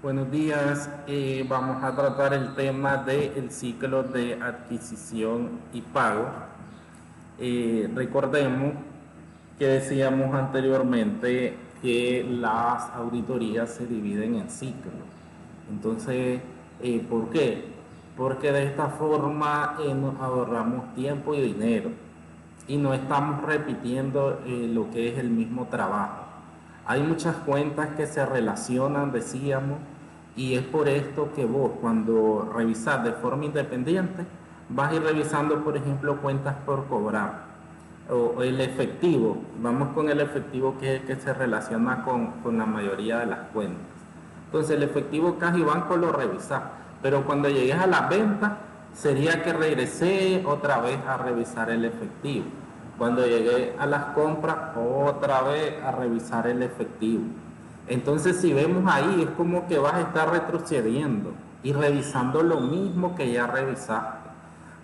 Buenos días, vamos a tratar el tema del ciclo de adquisición y pago. Recordemos que decíamos anteriormente que las auditorías se dividen en ciclos. Entonces, ¿por qué? Porque de esta forma nos ahorramos tiempo y dinero y no estamos repitiendo lo que es el mismo trabajo. Hay muchas cuentas que se relacionan, decíamos, y es por esto que vos cuando revisás de forma independiente vas a ir revisando, por ejemplo, cuentas por cobrar o el efectivo. Vamos con el efectivo que es el que se relaciona con la mayoría de las cuentas. Entonces el efectivo caja y banco lo revisás, pero cuando llegues a las ventas sería que regresé otra vez a revisar el efectivo. Cuando llegué a las compras, otra vez a revisar el efectivo. Entonces, si vemos ahí, es como que vas a estar retrocediendo y revisando lo mismo que ya revisaste.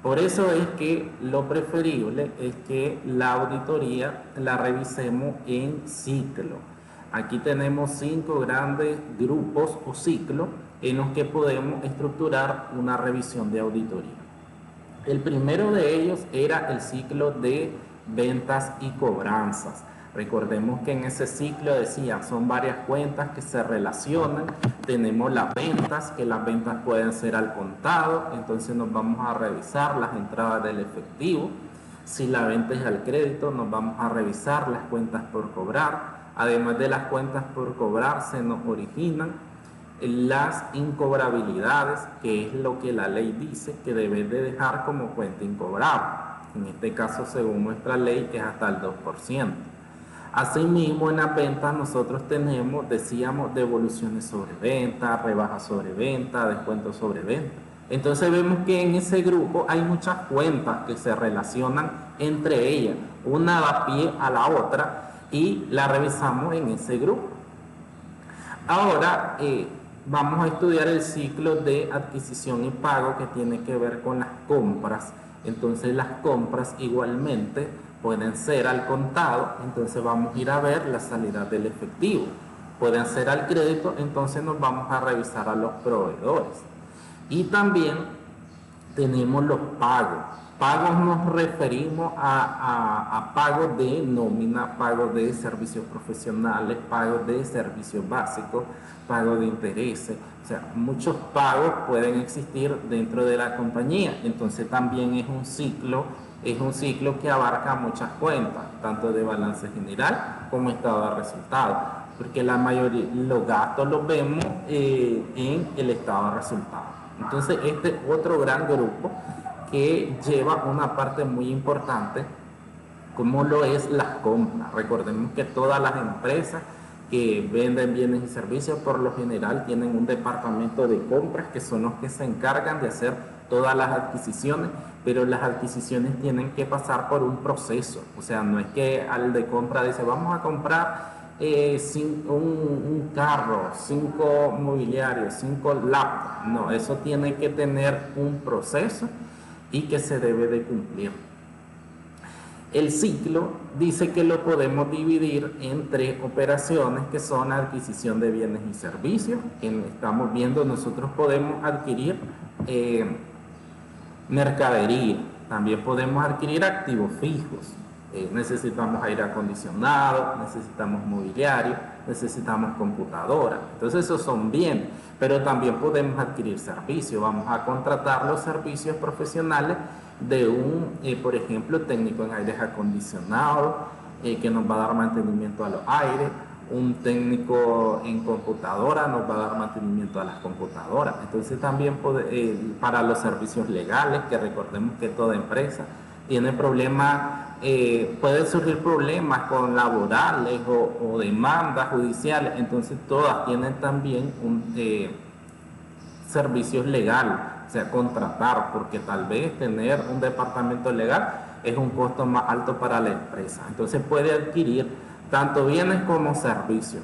Por eso es que lo preferible es que la auditoría la revisemos en ciclo. Aquí tenemos 5 grandes grupos o ciclos en los que podemos estructurar una revisión de auditoría. El primero de ellos era el ciclo de ventas y cobranzas. Recordemos que en ese ciclo decía, son varias cuentas que se relacionan. Tenemos las ventas, que las ventas pueden ser al contado, entonces nos vamos a revisar las entradas del efectivo. Si la venta es al crédito, nos vamos a revisar las cuentas por cobrar. Además de las cuentas por cobrar, se nos originan las incobrabilidades, que es lo que la ley dice que debes de dejar como cuenta incobrable. En este caso, según nuestra ley, es hasta el 2%. Asimismo, en las ventas nosotros tenemos, decíamos, devoluciones sobre venta, rebajas sobre venta, descuentos sobre venta. Entonces vemos que en ese grupo hay muchas cuentas que se relacionan entre ellas. Una da pie a la otra y la revisamos en ese grupo. Ahora vamos a estudiar el ciclo de adquisición y pago que tiene que ver con las compras. Entonces las compras igualmente pueden ser al contado, entonces vamos a ir a ver la salida del efectivo. Pueden ser al crédito, entonces nos vamos a revisar a los proveedores. Y también tenemos los pagos. Pagos nos referimos a pagos de nómina, pagos de servicios profesionales, pagos de servicios básicos, pagos de intereses. O sea, muchos pagos pueden existir dentro de la compañía. Entonces también es un ciclo que abarca muchas cuentas, tanto de balance general como estado de resultados, porque la mayoría, los gastos los vemos en el estado de resultados. Entonces este es otro gran grupo que lleva una parte muy importante, como lo es las compras. Recordemos que todas las empresas que venden bienes y servicios por lo general tienen un departamento de compras que son los que se encargan de hacer todas las adquisiciones, pero las adquisiciones tienen que pasar por un proceso. O sea, no es que al de compra dice vamos a comprar un carro, 5 mobiliarios, 5 laptops. No, eso tiene que tener un proceso y que se debe de cumplir. El ciclo dice que lo podemos dividir en 3 operaciones que son la adquisición de bienes y servicios. Estamos viendo, nosotros podemos adquirir mercadería, también podemos adquirir activos fijos. Necesitamos aire acondicionado, necesitamos mobiliario, necesitamos computadora. Entonces esos son bienes, pero también podemos adquirir servicios. Vamos a contratar los servicios profesionales de por ejemplo, técnico en aires acondicionados, que nos va a dar mantenimiento a los aires. Un técnico en computadora nos va a dar mantenimiento a las computadoras. Entonces también para los servicios legales, que recordemos que toda empresa tiene problemas, pueden surgir problemas con laborales o demandas judiciales, entonces todas tienen también servicios legales, o sea, contratar, porque tal vez tener un departamento legal es un costo más alto para la empresa. Entonces puede adquirir tanto bienes como servicios.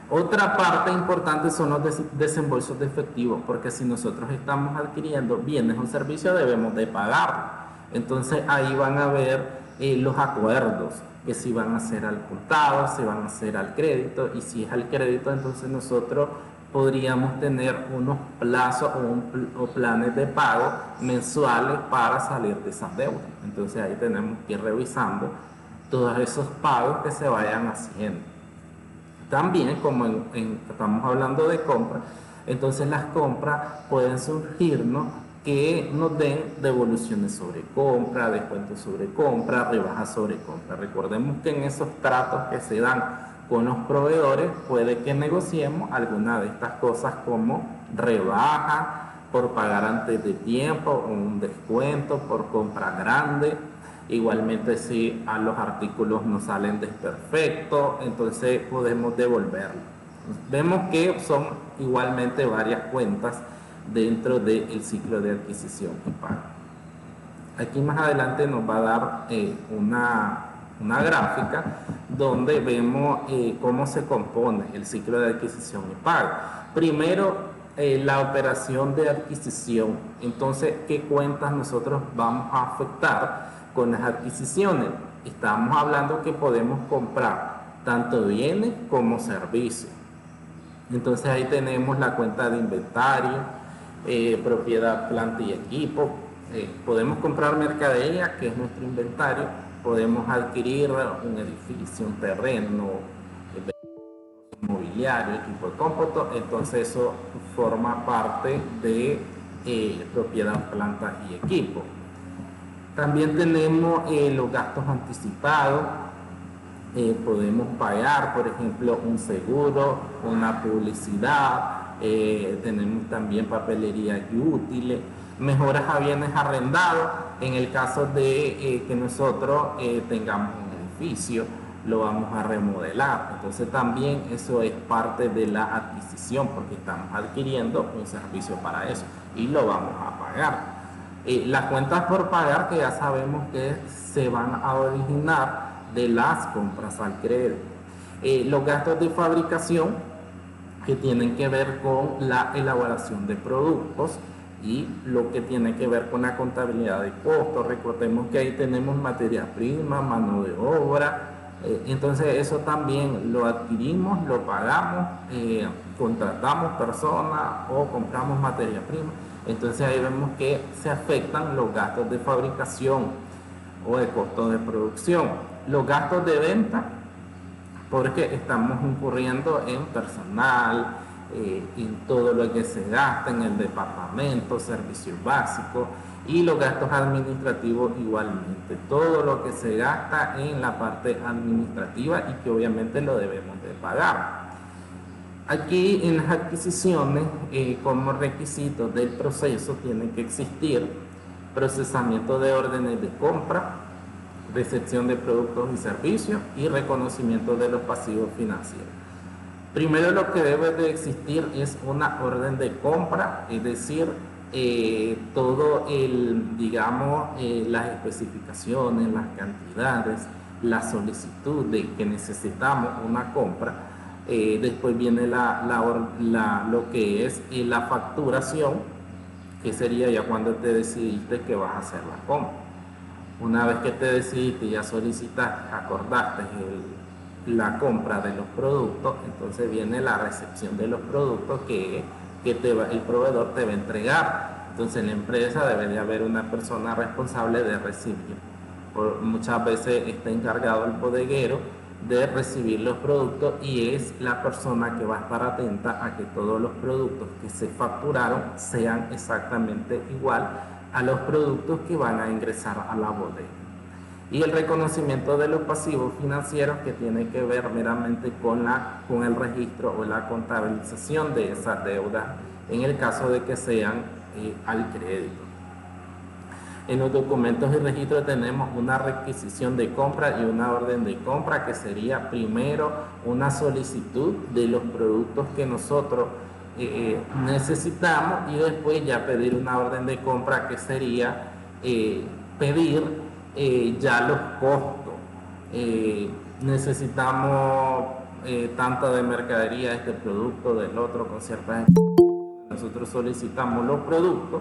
Otra parte importante son los desembolsos de efectivo, porque si nosotros estamos adquiriendo bienes o servicios debemos de pagar. Entonces ahí van a ver los acuerdos. que si van a ser al contado, si van a ser al crédito, y si es al crédito, entonces nosotros podríamos tener unos plazos o planes de pago mensuales para salir de esas deudas. Entonces ahí tenemos que ir revisando todos esos pagos que se vayan haciendo. También, como estamos hablando de compra, entonces las compras pueden surgirnos que nos den devoluciones sobre compra, descuentos sobre compra, rebajas sobre compra. Recordemos que en esos tratos que se dan con los proveedores puede que negociemos alguna de estas cosas como rebaja por pagar antes de tiempo o un descuento por compra grande. Igualmente si a los artículos nos salen desperfectos, entonces podemos devolverlo. Vemos que son igualmente varias cuentas dentro del ciclo de adquisición y pago. Aquí más adelante nos va a dar una gráfica donde vemos cómo se compone el ciclo de adquisición y pago. Primero, la operación de adquisición. Entonces, ¿qué cuentas nosotros vamos a afectar con las adquisiciones? Estamos hablando que podemos comprar tanto bienes como servicios. Entonces ahí tenemos la cuenta de inventario, propiedad, planta y equipo. Podemos comprar mercadería, que es nuestro inventario. Podemos adquirir un edificio, un terreno, mobiliario, equipo de cómputo. Entonces eso forma parte de propiedad, planta y equipo. También tenemos los gastos anticipados. Podemos pagar, por ejemplo, un seguro, una publicidad, tenemos también papelería y útiles, mejoras a bienes arrendados, en el caso de que nosotros tengamos un edificio, lo vamos a remodelar, entonces también eso es parte de la adquisición, porque estamos adquiriendo un servicio para eso y lo vamos a pagar. Las cuentas por pagar, que ya sabemos que se van a originar de las compras al crédito. Los gastos de fabricación, que tienen que ver con la elaboración de productos y lo que tiene que ver con la contabilidad de costos. Recordemos que ahí tenemos materia prima, mano de obra, entonces eso también lo adquirimos, lo pagamos, contratamos personas o compramos materia prima. Entonces ahí vemos que se afectan los gastos de fabricación o de costos de producción. Los gastos de venta, porque estamos incurriendo en personal, en todo lo que se gasta en el departamento, servicios básicos, y los gastos administrativos igualmente. Todo lo que se gasta en la parte administrativa y que obviamente lo debemos de pagar. Aquí en las adquisiciones, como requisitos del proceso, tiene que existir procesamiento de órdenes de compra, recepción de productos y servicios y reconocimiento de los pasivos financieros. Primero lo que debe de existir es una orden de compra, es decir, todo las especificaciones, las cantidades, la solicitud de que necesitamos una compra. Después viene lo que es la facturación, que sería ya cuando te decidiste que vas a hacer la compra. Una vez que te decidiste, ya solicitaste, acordaste la compra de los productos, entonces viene la recepción de los productos que el proveedor te va a entregar. Entonces en la empresa debe de haber una persona responsable de recibir. Muchas veces está encargado el bodeguero de recibir los productos y es la persona que va a estar atenta a que todos los productos que se facturaron sean exactamente igual a los productos que van a ingresar a la bodega. Y el reconocimiento de los pasivos financieros, que tiene que ver meramente con el registro o la contabilización de esas deudas en el caso de que sean al crédito. En los documentos y registros tenemos una requisición de compra y una orden de compra, que sería primero una solicitud de los productos que nosotros necesitamos, y después ya pedir una orden de compra, que sería pedir ya los costos. Necesitamos tanta de mercadería, este producto, del otro, con ciertas. Nosotros solicitamos los productos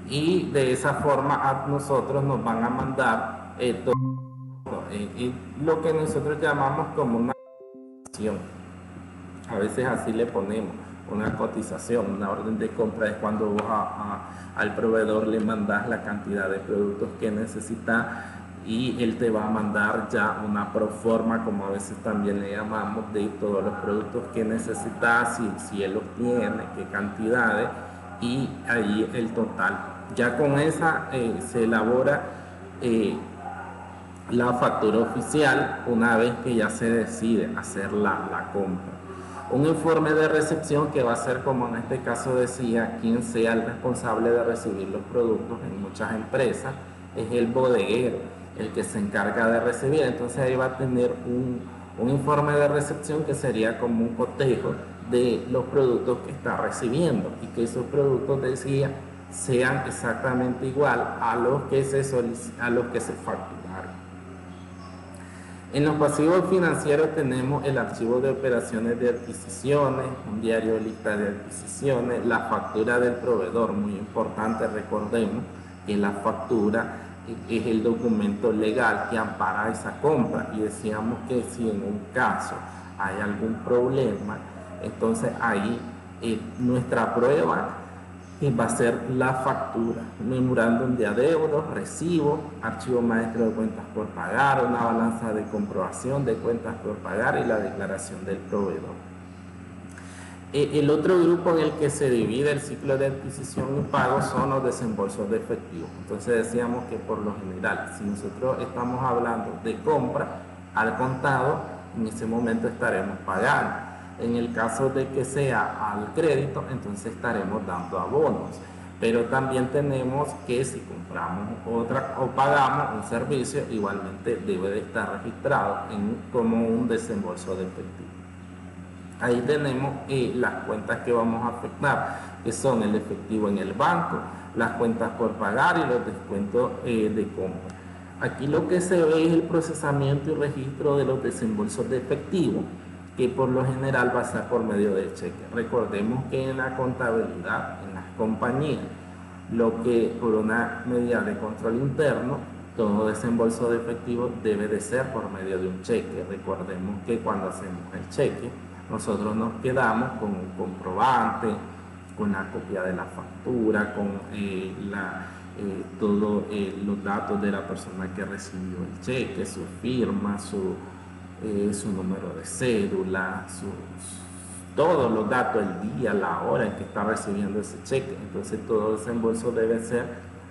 y de esa forma a nosotros nos van a mandar todo. lo que nosotros llamamos como una cotización. A veces así le ponemos una cotización. Una orden de compra es cuando vos al proveedor le mandás la cantidad de productos que necesita y él te va a mandar ya una proforma, como a veces también le llamamos, de todos los productos que necesitas, si él los tiene, qué cantidades, y ahí el total. Ya con esa se elabora la factura oficial una vez que ya se decide hacer la compra. Un informe de recepción que va a ser, como en este caso decía, quien sea el responsable de recibir los productos. En muchas empresas es el bodeguero el que se encarga de recibir. Entonces ahí va a tener un informe de recepción que sería como un cotejo de los productos que está recibiendo y que esos productos, decía, sean exactamente igual a los que se facturaron. En los pasivos financieros tenemos el archivo de operaciones de adquisiciones, un diario de lista de adquisiciones, la factura del proveedor, muy importante, recordemos que la factura es el documento legal que ampara esa compra, y decíamos que si en un caso hay algún problema, entonces ahí nuestra prueba va a ser la factura, memorándum de adeudos, recibo, archivo maestro de cuentas por pagar, una balanza de comprobación de cuentas por pagar y la declaración del proveedor. El otro grupo en el que se divide el ciclo de adquisición y pago son los desembolsos de efectivo. Entonces decíamos que por lo general, si nosotros estamos hablando de compra al contado, en ese momento estaremos pagando. En el caso de que sea al crédito, entonces estaremos dando abonos. Pero también tenemos que si compramos otra o pagamos un servicio, igualmente debe de estar registrado como un desembolso de efectivo. Ahí tenemos las cuentas que vamos a afectar, que son el efectivo en el banco, las cuentas por pagar y los descuentos de compra. Aquí lo que se ve es el procesamiento y registro de los desembolsos de efectivo, que por lo general va a ser por medio de cheque. Recordemos que en la contabilidad, en las compañías, lo que por una medida de control interno, todo desembolso de efectivo debe de ser por medio de un cheque. Recordemos que cuando hacemos el cheque, nosotros nos quedamos con un comprobante, con la copia de la factura, con todos los datos de la persona que recibió el cheque, su firma, su número de cédula, todos los datos, el día, la hora en que está recibiendo ese cheque. Entonces todo desembolso debe ser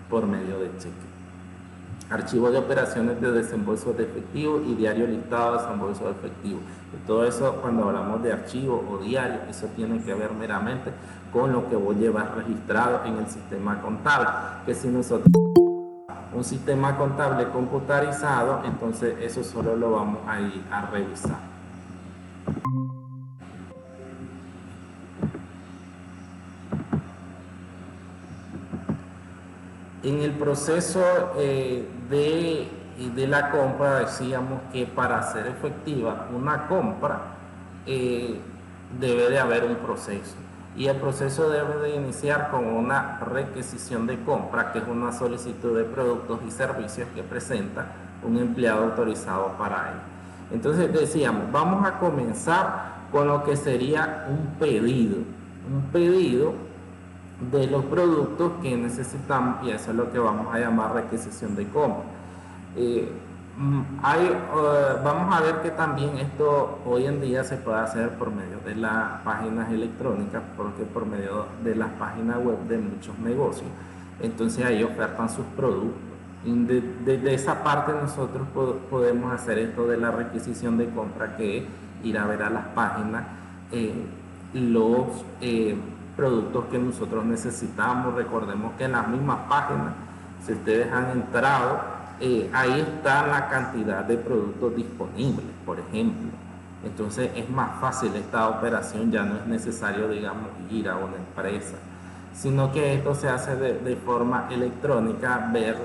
por medio de cheque. Archivo de operaciones de desembolso de efectivo y diario listado de desembolso de efectivo. Y todo eso, cuando hablamos de archivo o diario, eso tiene que ver meramente con lo que vos llevas registrado en el sistema contable. Que si nosotros un sistema contable computarizado, entonces eso solo lo vamos a ir a revisar. En el proceso de la compra, decíamos que para hacer efectiva una compra debe de haber un proceso, y el proceso debe de iniciar con una requisición de compra, que es una solicitud de productos y servicios que presenta un empleado autorizado para ello. Entonces decíamos, vamos a comenzar con lo que sería un pedido de los productos que necesitamos, y eso es lo que vamos a llamar requisición de compra. Vamos a ver que también esto hoy en día se puede hacer por medio de las páginas electrónicas, porque por medio de las páginas web de muchos negocios, entonces ahí ofertan sus productos. Desde esa parte nosotros podemos hacer esto de la requisición de compra, que es ir a ver a las páginas los productos que nosotros necesitamos. Recordemos que en las mismas páginas, si ustedes han entrado, ahí está la cantidad de productos disponibles, por ejemplo. Entonces es más fácil esta operación, ya no es necesario, digamos, ir a una empresa, sino que esto se hace de forma electrónica, ver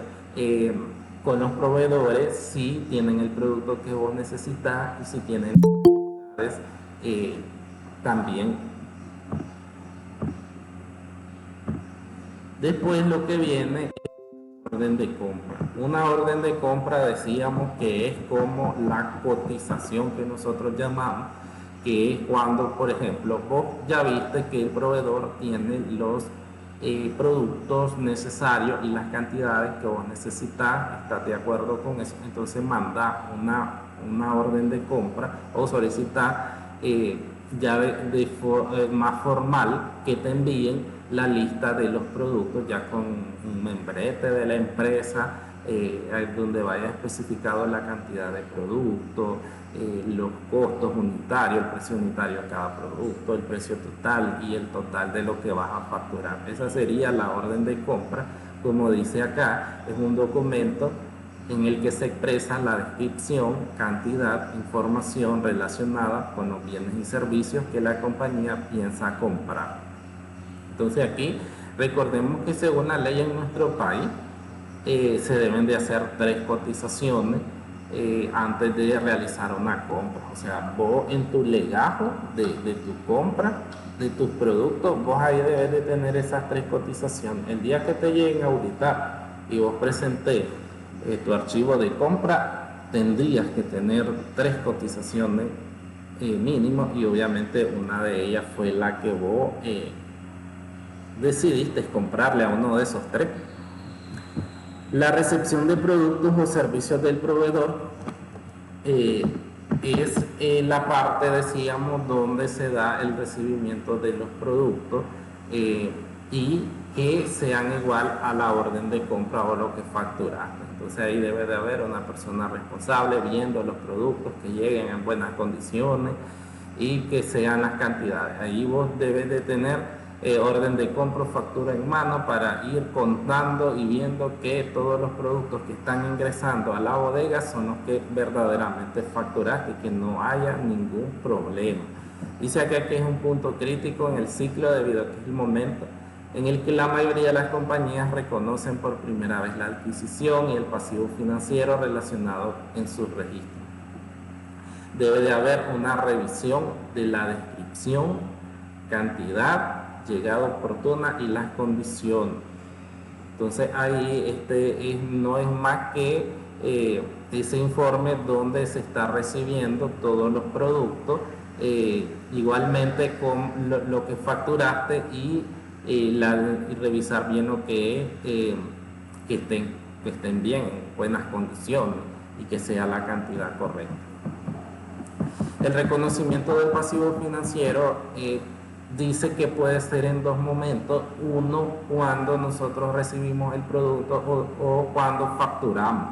con los proveedores si tienen el producto que vos necesitas y si tienen también. Después lo que viene es orden de compra. Una orden de compra decíamos que es como la cotización que nosotros llamamos, que es cuando, por ejemplo, vos ya viste que el proveedor tiene los productos necesarios y las cantidades que vos necesitas, estás de acuerdo con eso, entonces manda una orden de compra o solicita más formal que te envíen la lista de los productos ya con un membrete de la empresa, donde vaya especificado la cantidad de productos, los costos unitarios, el precio unitario a cada producto, el precio total y el total de lo que vas a facturar. Esa sería la orden de compra. Como dice acá, es un documento en el que se expresa la descripción, cantidad, información relacionada con los bienes y servicios que la compañía piensa comprar. Entonces aquí recordemos que según la ley en nuestro país se deben de hacer 3 cotizaciones antes de realizar una compra. O sea, vos en tu legajo de tu compra, de tus productos, vos ahí debes de tener esas 3 cotizaciones. El día que te lleguen a auditar y vos presentes tu archivo de compra, tendrías que tener 3 cotizaciones mínimo, y obviamente una de ellas fue la que vos decidiste comprarle a uno de esos 3. La recepción de productos o servicios del proveedor es la parte, decíamos, donde se da el recibimiento de los productos y que sean igual a la orden de compra o lo que facturaste. Entonces ahí debe de haber una persona responsable viendo los productos que lleguen en buenas condiciones y que sean las cantidades. Ahí vos debes de tener orden de compra o factura en mano para ir contando y viendo que todos los productos que están ingresando a la bodega son los que verdaderamente facturaste y que no haya ningún problema. Dice acá que es un punto crítico en el ciclo debido a que es el momento en el que la mayoría de las compañías reconocen por primera vez la adquisición y el pasivo financiero relacionado en sus registros. Debe de haber una revisión de la descripción, cantidad, llegada oportuna y las condiciones. Entonces ahí no es más que ese informe donde se está recibiendo todos los productos, igualmente con lo que facturaste y revisar bien lo que estén bien, en buenas condiciones y que sea la cantidad correcta. El reconocimiento del pasivo financiero dice que puede ser en 2 momentos. Uno, cuando nosotros recibimos el producto o cuando facturamos.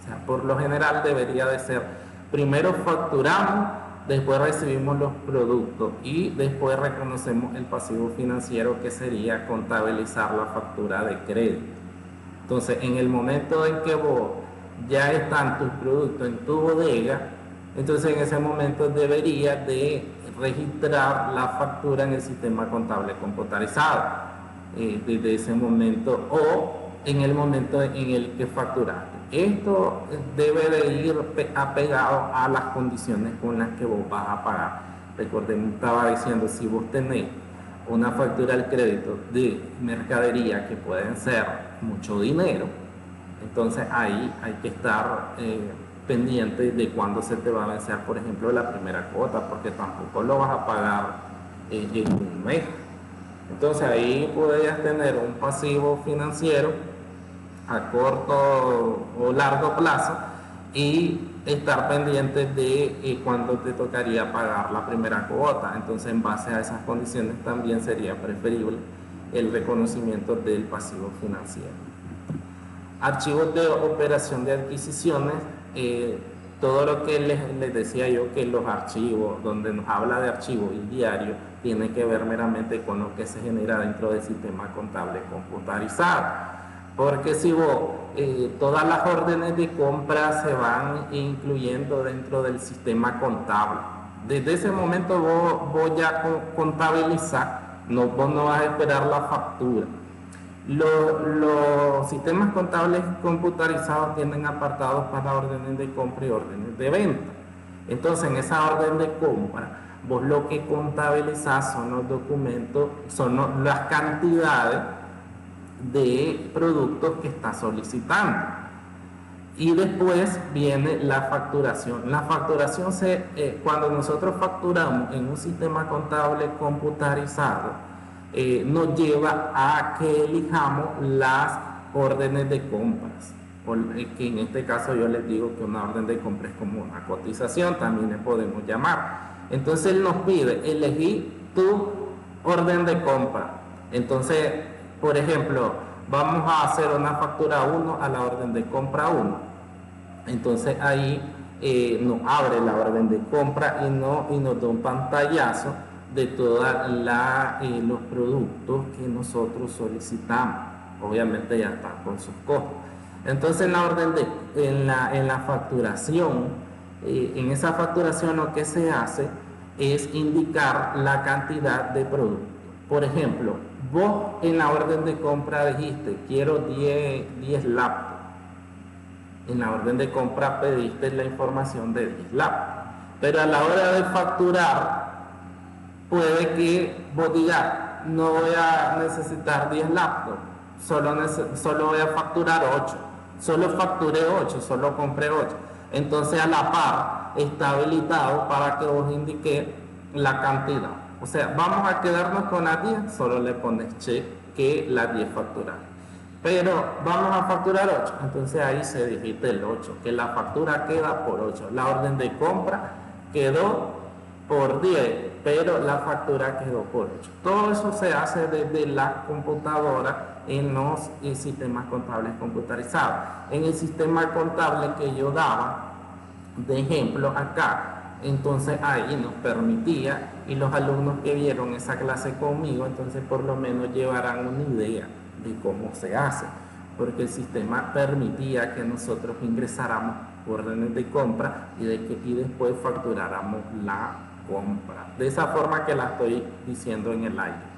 O sea, por lo general debería de ser, primero facturamos, después recibimos los productos y después reconocemos el pasivo financiero, que sería contabilizar la factura de crédito. Entonces, en el momento en que vos ya están tus productos en tu bodega, entonces en ese momento debería de registrar la factura en el sistema contable computarizado desde ese momento o en el momento en el que facturaste. Esto debe de ir apegado a las condiciones con las que vos vas a pagar. Recordemos, estaba diciendo, si vos tenés una factura al crédito de mercadería que pueden ser mucho dinero, entonces ahí hay que estar pendiente de cuándo se te va a vencer, por ejemplo, la primera cuota, porque tampoco lo vas a pagar en un mes. Entonces ahí podrías tener un pasivo financiero a corto o largo plazo y estar pendiente de cuándo te tocaría pagar la primera cuota. Entonces, en base a esas condiciones también sería preferible el reconocimiento del pasivo financiero. Archivos de operación de adquisiciones. Todo lo que les decía yo, que los archivos, donde nos habla de archivo y diario, tiene que ver meramente con lo que se genera dentro del sistema contable computarizado. Porque si vos, todas las órdenes de compra se van incluyendo dentro del sistema contable. Desde ese momento vos ya contabilizás, vos no vas a esperar la factura. Los sistemas contables computarizados tienen apartados para órdenes de compra y órdenes de venta. Entonces, en esa orden de compra, vos lo que contabilizás son los documentos, son las cantidades de productos que estás solicitando. Y después viene la facturación. La facturación cuando nosotros facturamos en un sistema contable computarizado, nos lleva a que elijamos las órdenes de compras. Que en este caso yo les digo que una orden de compra es como una cotización, también le podemos llamar. Entonces él nos pide elegir tu orden de compra. Entonces, por ejemplo, vamos a hacer una factura 1 a la orden de compra 1. Entonces ahí nos abre la orden de compra y nos da un pantallazo de todos los productos que nosotros solicitamos. Obviamente ya están con sus costos. Entonces en la facturación, en esa facturación lo que se hace es indicar la cantidad de productos. Por ejemplo, vos en la orden de compra dijiste, quiero 10 laptops. En la orden de compra pediste la información de 10 laptops. Pero a la hora de facturar, puede que vos digas, no voy a necesitar 10 laptops, solo voy a facturar 8. Solo facturé 8, solo compré 8. Entonces a la par está habilitado para que vos indique la cantidad. O sea, vamos a quedarnos con las 10, solo le pones check que las 10 facturadas. Pero vamos a facturar 8, entonces ahí se digita el 8, que la factura queda por 8. La orden de compra quedó por 10, pero la factura quedó por 8. Todo eso se hace desde la computadora en los sistemas contables computarizados. En el sistema contable que yo daba de ejemplo acá, entonces ahí nos permitía, y los alumnos que vieron esa clase conmigo, entonces por lo menos llevarán una idea de cómo se hace, porque el sistema permitía que nosotros ingresáramos órdenes de compra y después facturáramos la compra. De esa forma que la estoy diciendo en el aire.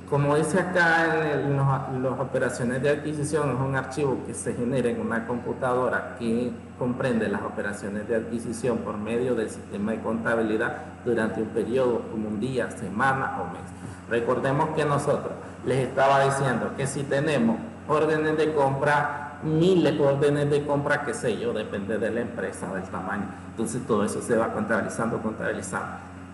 Como dice acá en las operaciones de adquisición, es un archivo que se genera en una computadora que comprende las operaciones de adquisición por medio del sistema de contabilidad durante un periodo como un día, semana o mes. Recordemos que nosotros les estaba diciendo que si tenemos órdenes de compra, miles de órdenes de compra, qué sé yo, depende de la empresa, del tamaño. Entonces todo eso se va contabilizando.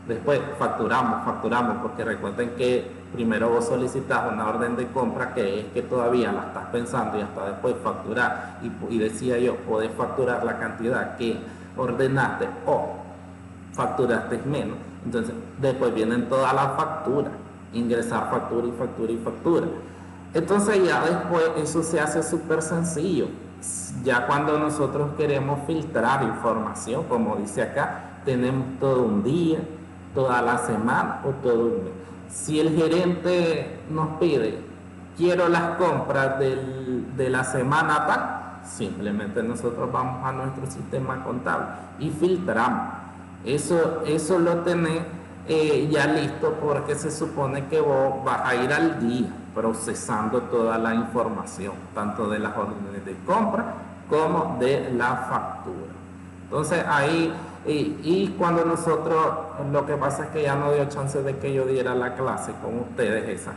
Después facturamos, porque recuerden que primero vos solicitas una orden de compra que es que todavía la estás pensando y hasta después facturar. Y decía yo, podés facturar la cantidad que ordenaste o facturaste menos. Entonces después vienen todas las facturas, ingresar factura y factura y factura. Entonces ya después eso se hace súper sencillo. Ya cuando nosotros queremos filtrar información, como dice acá, tenemos todo un día, toda la semana o todo un mes. Si el gerente nos pide, quiero las compras de la semana tal, simplemente nosotros vamos a nuestro sistema contable y filtramos. Eso lo tenés ya listo, porque se supone que vos vas a ir al día procesando toda la información, tanto de las órdenes de compra como de la factura. Entonces ahí, y cuando nosotros, lo que pasa es que ya no dio chance de que yo diera la clase con ustedes esa.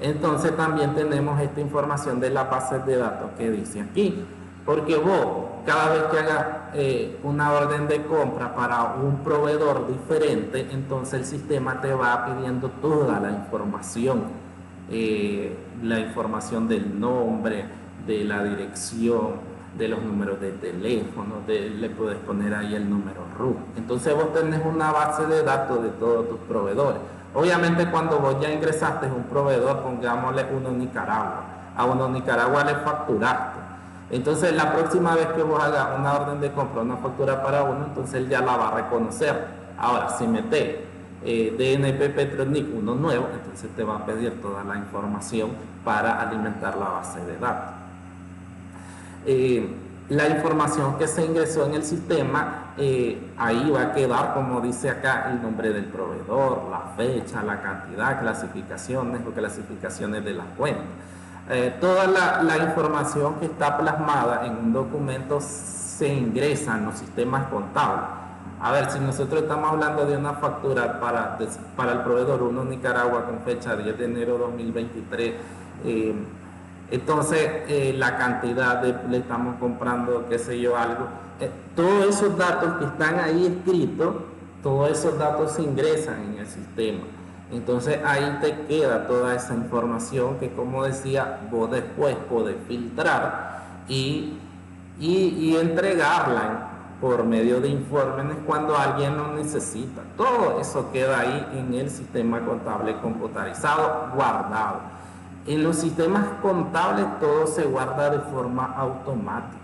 Entonces también tenemos esta información de las bases de datos que dice aquí, porque vos cada vez que hagas una orden de compra para un proveedor diferente, entonces el sistema te va pidiendo toda la información del nombre, de la dirección, de los números de teléfono, le puedes poner ahí el número RUT. Entonces vos tenés una base de datos de todos tus proveedores. Obviamente cuando vos ya ingresaste un proveedor, pongámosle uno Nicaragua, a uno Nicaragua le facturaste. Entonces la próxima vez que vos hagas una orden de compra, una factura para uno, entonces él ya la va a reconocer. Ahora, si metés DNP Petronic, uno nuevo, entonces te va a pedir toda la información para alimentar la base de datos. La información que se ingresó en el sistema, ahí va a quedar, como dice acá, el nombre del proveedor, la fecha, la cantidad, clasificaciones o clasificaciones de las cuentas. Toda la información que está plasmada en un documento se ingresa en los sistemas contables. A ver, si nosotros estamos hablando de una factura para el proveedor 1 Nicaragua con fecha 10 de enero de 2023, Entonces, la cantidad le estamos comprando, qué sé yo, algo. Todos esos datos que están ahí escritos, todos esos datos se ingresan en el sistema. Entonces ahí te queda toda esa información que, como decía, vos después podés filtrar y, y entregarla por medio de informes cuando alguien lo necesita. Todo eso queda ahí en el sistema contable computarizado, guardado. En los sistemas contables todo se guarda de forma automática.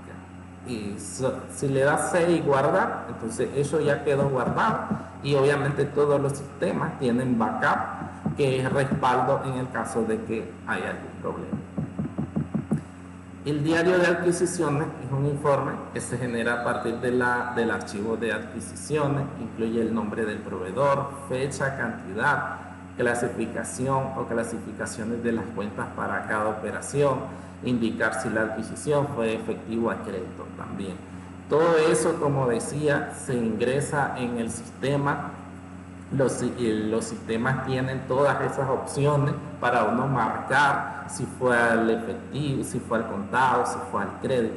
Y si le das save y guardar, entonces eso ya quedó guardado. Y obviamente todos los sistemas tienen backup, que es respaldo en el caso de que haya algún problema. El diario de adquisiciones es un informe que se genera a partir del archivo de adquisiciones, incluye el nombre del proveedor, fecha, cantidad, clasificación o clasificaciones de las cuentas para cada operación, indicar si la adquisición fue efectivo a crédito también. Todo eso, como decía, se ingresa en el sistema. Los sistemas tienen todas esas opciones para uno marcar si fue al efectivo, si fue al contado, si fue al crédito,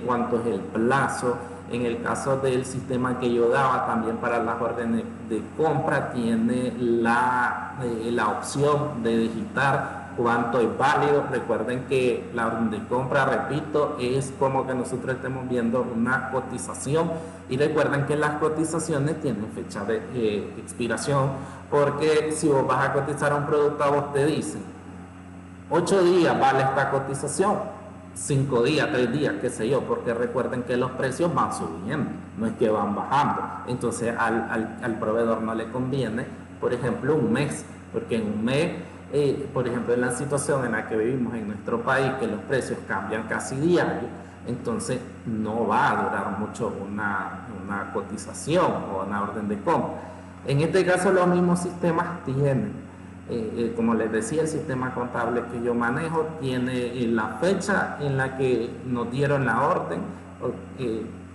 cuánto es el plazo. En el caso del sistema que yo daba también para las órdenes de compra, tiene la opción de digitar cuánto es válido. Recuerden que la orden de compra, repito, es como que nosotros estemos viendo una cotización, y recuerden que las cotizaciones tienen fecha de expiración, porque si vos vas a cotizar un producto, a vos te dicen 8 días vale esta cotización, 5 días, 3 días, qué sé yo, porque recuerden que los precios van subiendo, no es que van bajando. Entonces al proveedor no le conviene, por ejemplo, un mes, porque en un mes, por ejemplo, en la situación en la que vivimos en nuestro país, que los precios cambian casi diario, entonces no va a durar mucho una cotización o una orden de compra. En este caso los mismos sistemas tienen, como les decía, el sistema contable que yo manejo tiene la fecha en la que nos dieron la orden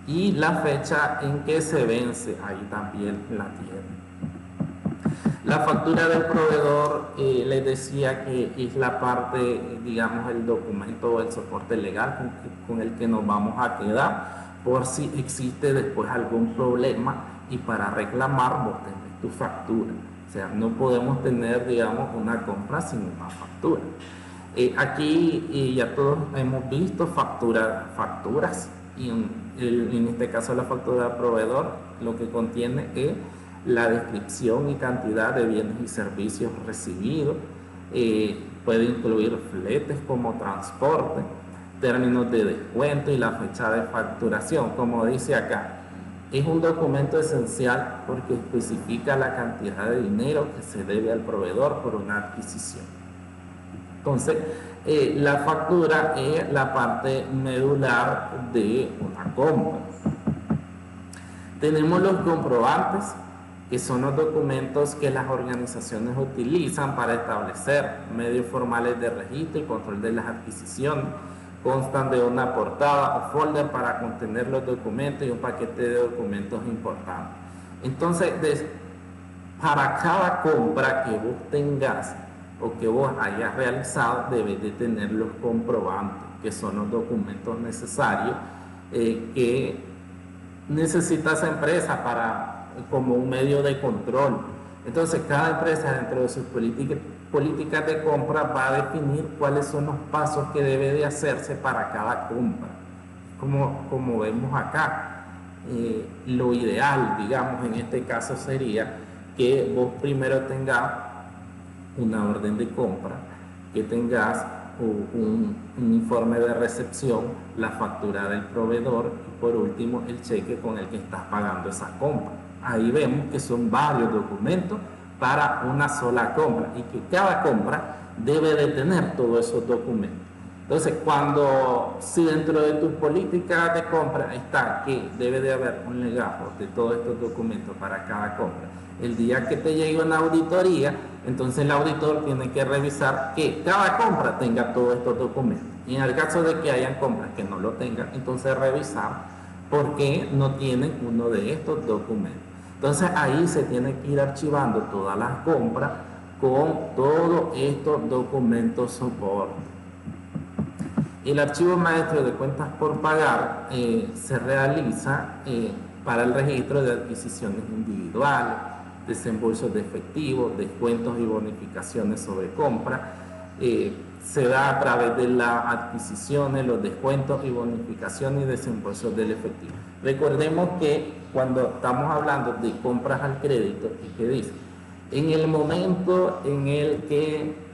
y la fecha en que se vence, ahí también la tiene. La factura del proveedor, les decía que es la parte, digamos, el documento o el soporte legal con el que nos vamos a quedar por si existe después algún problema, y para reclamar vos tenés tu factura. O sea, no podemos tener, digamos, una compra sin una factura. Aquí ya todos hemos visto facturas, y en este caso la factura del proveedor lo que contiene es la descripción y cantidad de bienes y servicios recibidos. Puede incluir fletes como transporte, términos de descuento y la fecha de facturación. Como dice acá, es un documento esencial porque especifica la cantidad de dinero que se debe al proveedor por una adquisición. Entonces, la factura es la parte medular de una compra. Tenemos los comprobantes, que son los documentos que las organizaciones utilizan para establecer medios formales de registro y control de las adquisiciones. Constan de una portada o folder para contener los documentos y un paquete de documentos importantes. Entonces, para cada compra que vos tengas o que vos hayas realizado, debes de tener los comprobantes, que son los documentos necesarios que necesita esa empresa como un medio de control. Entonces, cada empresa, dentro de sus políticas de compra, va a definir cuáles son los pasos que debe de hacerse para cada compra. Como vemos acá, lo ideal, digamos, en este caso sería que vos primero tengas una orden de compra, que tengas un informe de recepción, la factura del proveedor y por último el cheque con el que estás pagando esa compra. Ahí vemos que son varios documentos para una sola compra y que cada compra debe de tener todos esos documentos. Entonces, si dentro de tu política de compra está que debe de haber un legajo de todos estos documentos para cada compra, el día que te llegue una auditoría, entonces el auditor tiene que revisar que cada compra tenga todos estos documentos. Y en el caso de que hayan compras que no lo tengan, entonces revisar por qué no tienen uno de estos documentos. Entonces ahí se tiene que ir archivando todas las compras con todos estos documentos soporte. El archivo maestro de cuentas por pagar se realiza para el registro de adquisiciones individuales, desembolsos de efectivo, descuentos y bonificaciones sobre compra. Se da a través de las adquisiciones, los descuentos y bonificaciones y desembolsos del efectivo. Recordemos que cuando estamos hablando de compras al crédito, ¿qué dice? En el momento en el que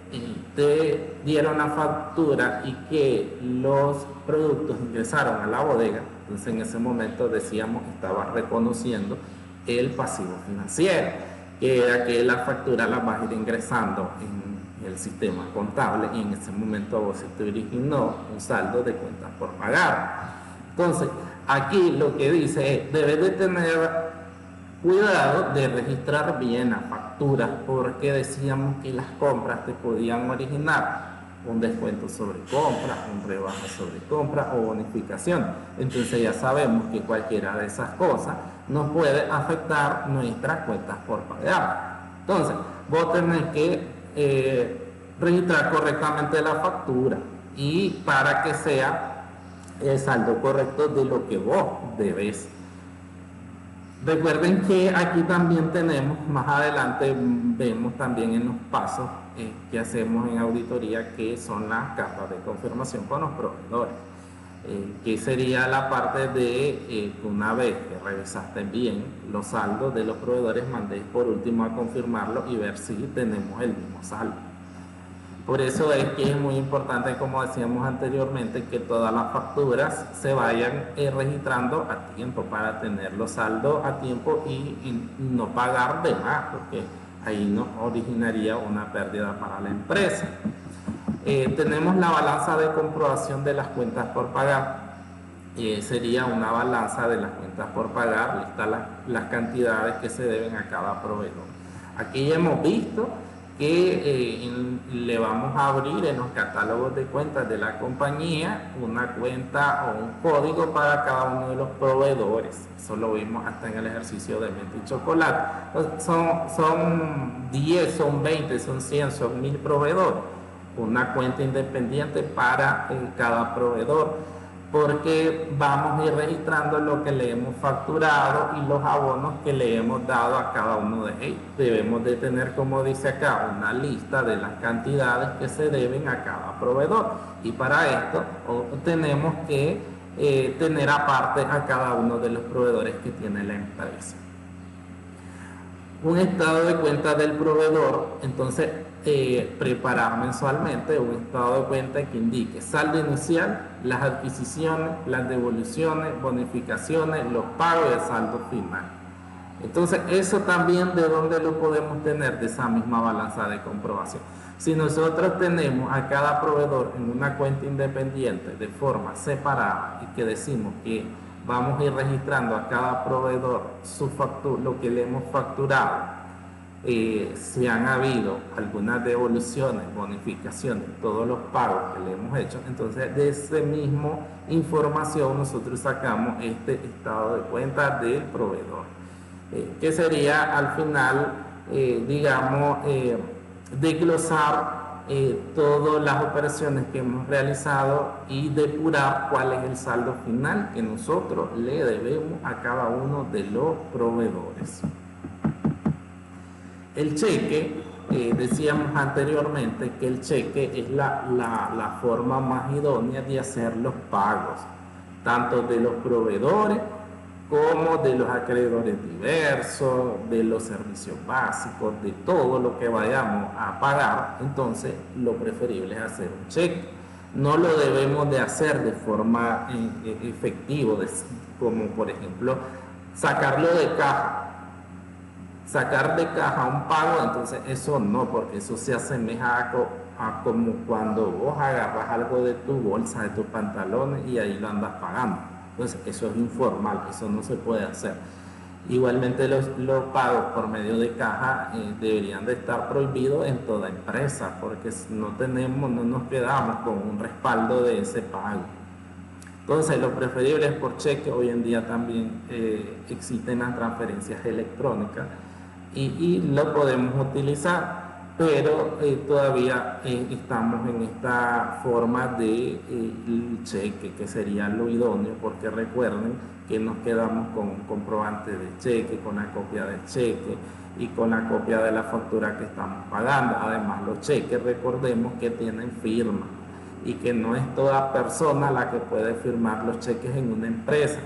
te dieron la factura y que los productos ingresaron a la bodega, entonces en ese momento decíamos que estaba reconociendo el pasivo financiero, que era que la factura la vas a ir ingresando en el sistema contable y en ese momento vos se te originó un saldo de cuentas por pagar. Entonces, aquí lo que dice es, debes de tener cuidado de registrar bien las facturas, porque decíamos que las compras te podían originar un descuento sobre compra, un rebaja sobre compra o bonificación. Entonces ya sabemos que cualquiera de esas cosas nos puede afectar nuestras cuentas por pagar. Entonces, vos tenés que registrar correctamente la factura y para que sea el saldo correcto de lo que vos debes. Recuerden que aquí también tenemos, más adelante vemos también en los pasos que hacemos en auditoría, que son las cartas de confirmación con los proveedores, que sería la parte de una vez que revisaste bien los saldos de los proveedores, mandéis por último a confirmarlo y ver si tenemos el mismo saldo. Por eso es que es muy importante, como decíamos anteriormente, que todas las facturas se vayan registrando a tiempo para tener los saldos a tiempo y no pagar de más, porque ahí nos originaría una pérdida para la empresa. Tenemos la balanza de comprobación de las cuentas por pagar. Sería una balanza de las cuentas por pagar, listas las cantidades que se deben a cada proveedor. Aquí ya hemos visto que le vamos a abrir en los catálogos de cuentas de la compañía una cuenta o un código para cada uno de los proveedores. Eso lo vimos hasta en el ejercicio de Menta y Chocolate. Son 10, son 20, son 100, son 1000 proveedores. Una cuenta independiente para cada proveedor, porque vamos a ir registrando lo que le hemos facturado y los abonos que le hemos dado a cada uno de ellos. Debemos de tener, como dice acá, una lista de las cantidades que se deben a cada proveedor, y para esto tenemos que tener aparte a cada uno de los proveedores que tiene la empresa. Un estado de cuenta del proveedor, entonces preparar mensualmente un estado de cuenta que indique saldo inicial, las adquisiciones, las devoluciones, bonificaciones, los pagos y el saldo final. Entonces eso también, ¿de dónde lo podemos tener? De esa misma balanza de comprobación. Si nosotros tenemos a cada proveedor en una cuenta independiente de forma separada y que decimos que vamos a ir registrando a cada proveedor su factura, lo que le hemos facturado, si han habido algunas devoluciones, bonificaciones, todos los pagos que le hemos hecho, entonces de esa misma información nosotros sacamos este estado de cuenta del proveedor, que sería al final, digamos, desglosar todas las operaciones que hemos realizado y depurar cuál es el saldo final que nosotros le debemos a cada uno de los proveedores. El cheque, decíamos anteriormente que el cheque es la forma más idónea de hacer los pagos, tanto de los proveedores como de los acreedores diversos, de los servicios básicos, de todo lo que vayamos a pagar. Entonces lo preferible es hacer un cheque. No lo debemos de hacer de forma efectiva, como por ejemplo sacarlo de caja. Sacar de caja un pago, entonces eso no, porque eso se asemeja a como cuando vos agarras algo de tu bolsa, de tus pantalones y ahí lo andas pagando. Entonces eso es informal, eso no se puede hacer. Igualmente los pagos por medio de caja deberían de estar prohibidos en toda empresa, porque no nos quedamos con un respaldo de ese pago. Entonces lo preferible es por cheque. Hoy en día también existen las transferencias electrónicas y lo podemos utilizar. pero todavía estamos en esta forma de el cheque, que sería lo idóneo, porque recuerden que nos quedamos con comprobante de cheque, con la copia del cheque y con la copia de la factura que estamos pagando. Además, los cheques, recordemos que tienen firma y que no es toda persona la que puede firmar los cheques en una empresa.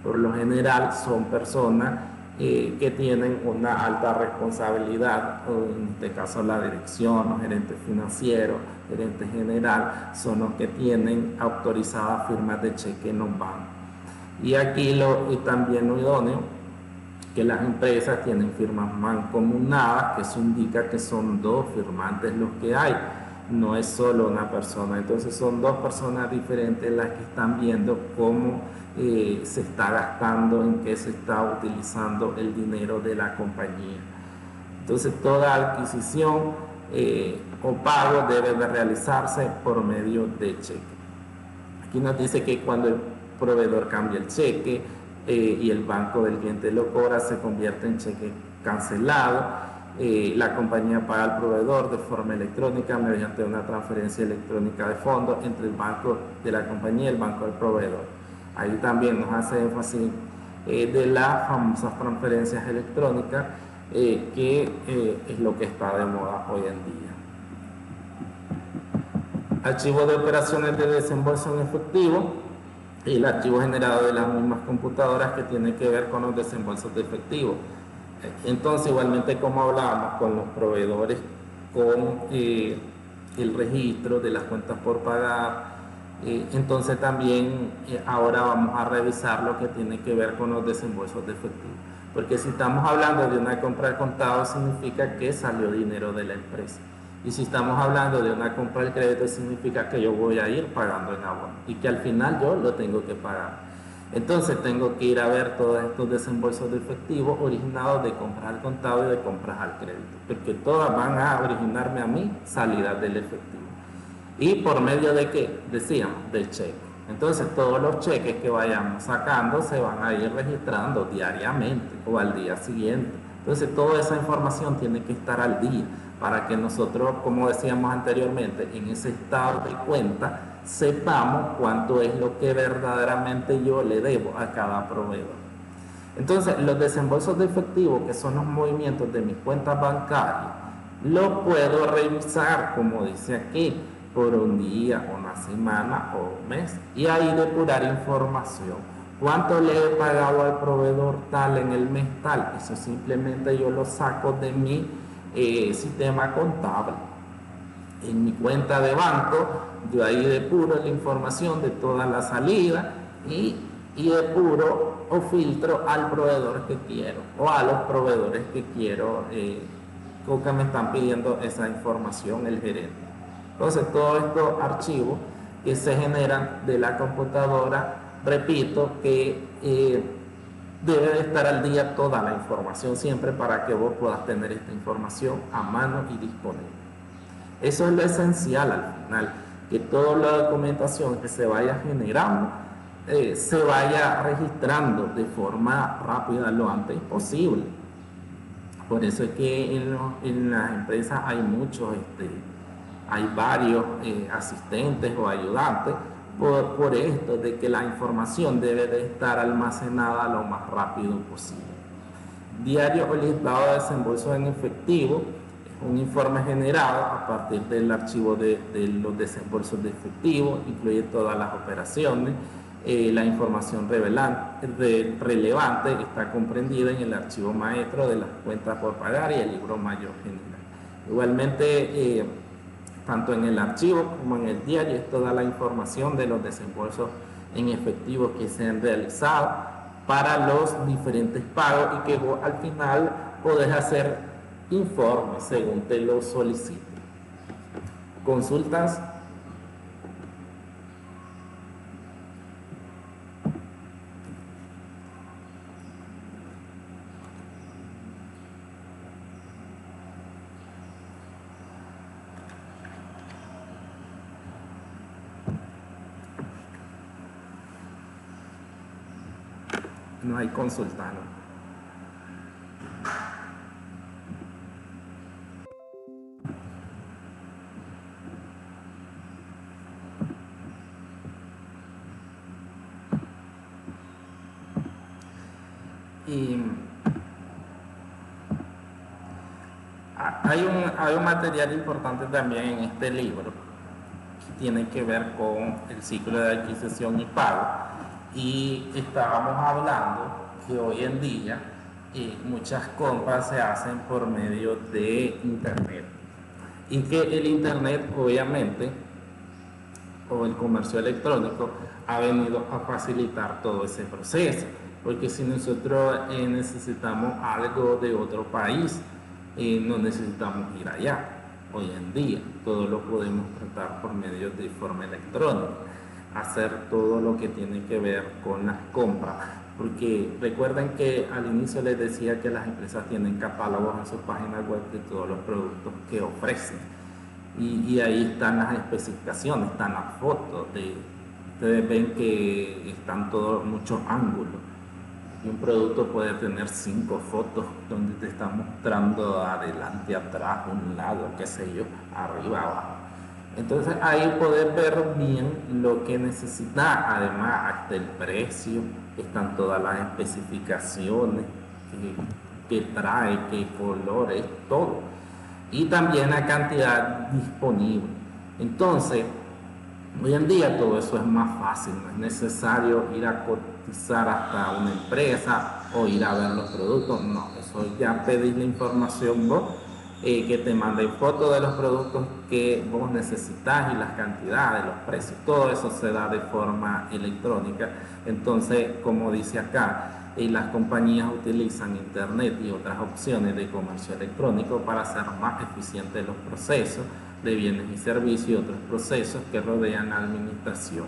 Por lo general son personas que tienen una alta responsabilidad, en este caso la dirección, los gerentes financieros, gerente general, son los que tienen autorizadas firmas de cheque en los bancos. Y aquí también lo idóneo, que las empresas tienen firmas mancomunadas, que eso indica que son dos firmantes los que hay, no es solo una persona. Entonces son dos personas diferentes las que están viendo cómo se está gastando, en qué se está utilizando el dinero de la compañía. Entonces toda adquisición o pago debe de realizarse por medio de cheque. Aquí nos dice que cuando el proveedor cambia el cheque y el banco del cliente lo cobra, se convierte en cheque cancelado. La compañía paga al proveedor de forma electrónica mediante una transferencia electrónica de fondos entre el banco de la compañía y el banco del proveedor. Ahí también nos hace énfasis de las famosas transferencias electrónicas, que es lo que está de moda hoy en día. Archivo de operaciones de desembolso en efectivo y el archivo generado de las mismas computadoras que tiene que ver con los desembolsos de efectivo. Entonces, igualmente como hablábamos con los proveedores, con el registro de las cuentas por pagar, entonces también ahora vamos a revisar lo que tiene que ver con los desembolsos de efectivo. Porque si estamos hablando de una compra al contado, significa que salió dinero de la empresa. Y si estamos hablando de una compra al crédito, significa que yo voy a ir pagando en abono y que al final yo lo tengo que pagar. Entonces tengo que ir a ver todos estos desembolsos de efectivo originados de compras al contado y de compras al crédito, porque todas van a originarme a mí salidas del efectivo. ¿Y por medio de qué? Decíamos, del cheque. Entonces todos los cheques que vayamos sacando se van a ir registrando diariamente o al día siguiente. Entonces toda esa información tiene que estar al día para que nosotros, como decíamos anteriormente, en ese estado de cuenta sepamos cuánto es lo que verdaderamente yo le debo a cada proveedor. Entonces, los desembolsos de efectivo, que son los movimientos de mis cuentas bancarias, los puedo revisar, como dice aquí, por un día, una semana o un mes, y ahí depurar información. ¿Cuánto le he pagado al proveedor tal en el mes tal? Eso simplemente yo lo saco de mi sistema contable. En mi cuenta de banco, yo ahí depuro la información de toda la salida y depuro o filtro al proveedor que quiero o a los proveedores que quiero, que me están pidiendo esa información el gerente. Entonces todos estos archivos que se generan de la computadora, repito que debe de estar al día toda la información siempre para que vos puedas tener esta información a mano y disponible. Eso es lo esencial al final, que toda la documentación que se vaya generando se vaya registrando de forma rápida lo antes posible. Por eso es que en las empresas hay muchos, hay varios asistentes o ayudantes por esto de que la información debe de estar almacenada lo más rápido posible. Diario o listado de desembolso en efectivo, un informe generado a partir del archivo de los desembolsos de efectivo, incluye todas las operaciones. La información relevante está comprendida en el archivo maestro de las cuentas por pagar y el libro mayor general. Igualmente, tanto en el archivo como en el diario es toda la información de los desembolsos en efectivo que se han realizado para los diferentes pagos y que vos al final podés hacer informes según te lo solicite. ¿Consultas? No hay consulta, ¿no? Y hay un material importante también en este libro que tiene que ver con el ciclo de adquisición y pago. Y estábamos hablando que hoy en día muchas compras se hacen por medio de Internet. Y que el Internet, obviamente, o el comercio electrónico, ha venido a facilitar todo ese proceso. Porque si nosotros necesitamos algo de otro país, no necesitamos ir allá. Hoy en día todo lo podemos tratar por medio de forma electrónica, hacer todo lo que tiene que ver con las compras, porque recuerden que al inicio les decía que las empresas tienen catálogos en sus páginas web de todos los productos que ofrecen, y ahí están las especificaciones, están las fotos, ustedes ven que están todos muchos ángulos. Y un producto puede tener 5 fotos donde te está mostrando adelante, atrás, un lado, qué sé yo, arriba, abajo. Entonces ahí poder ver bien lo que necesitas. Además, hasta el precio, están todas las especificaciones que trae, qué colores, todo. Y también la cantidad disponible. Entonces, hoy en día todo eso es más fácil, no es necesario ir a cotizar hasta una empresa o ir a ver los productos, no, eso ya pedís la información vos, que te manden fotos de los productos que vos necesitas y las cantidades, los precios, todo eso se da de forma electrónica. Entonces, como dice acá, las compañías utilizan Internet y otras opciones de comercio electrónico para hacer más eficientes los procesos de bienes y servicios y otros procesos que rodean la administración.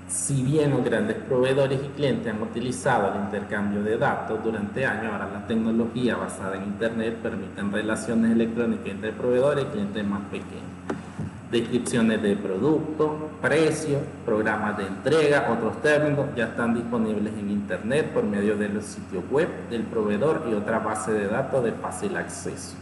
Si bien los grandes proveedores y clientes han utilizado el intercambio de datos durante años, ahora la tecnología basada en Internet permite relaciones electrónicas entre proveedores y clientes más pequeños. Descripciones de productos, precios, programas de entrega, otros términos ya están disponibles en Internet por medio de los sitios web del proveedor y otra base de datos de fácil acceso.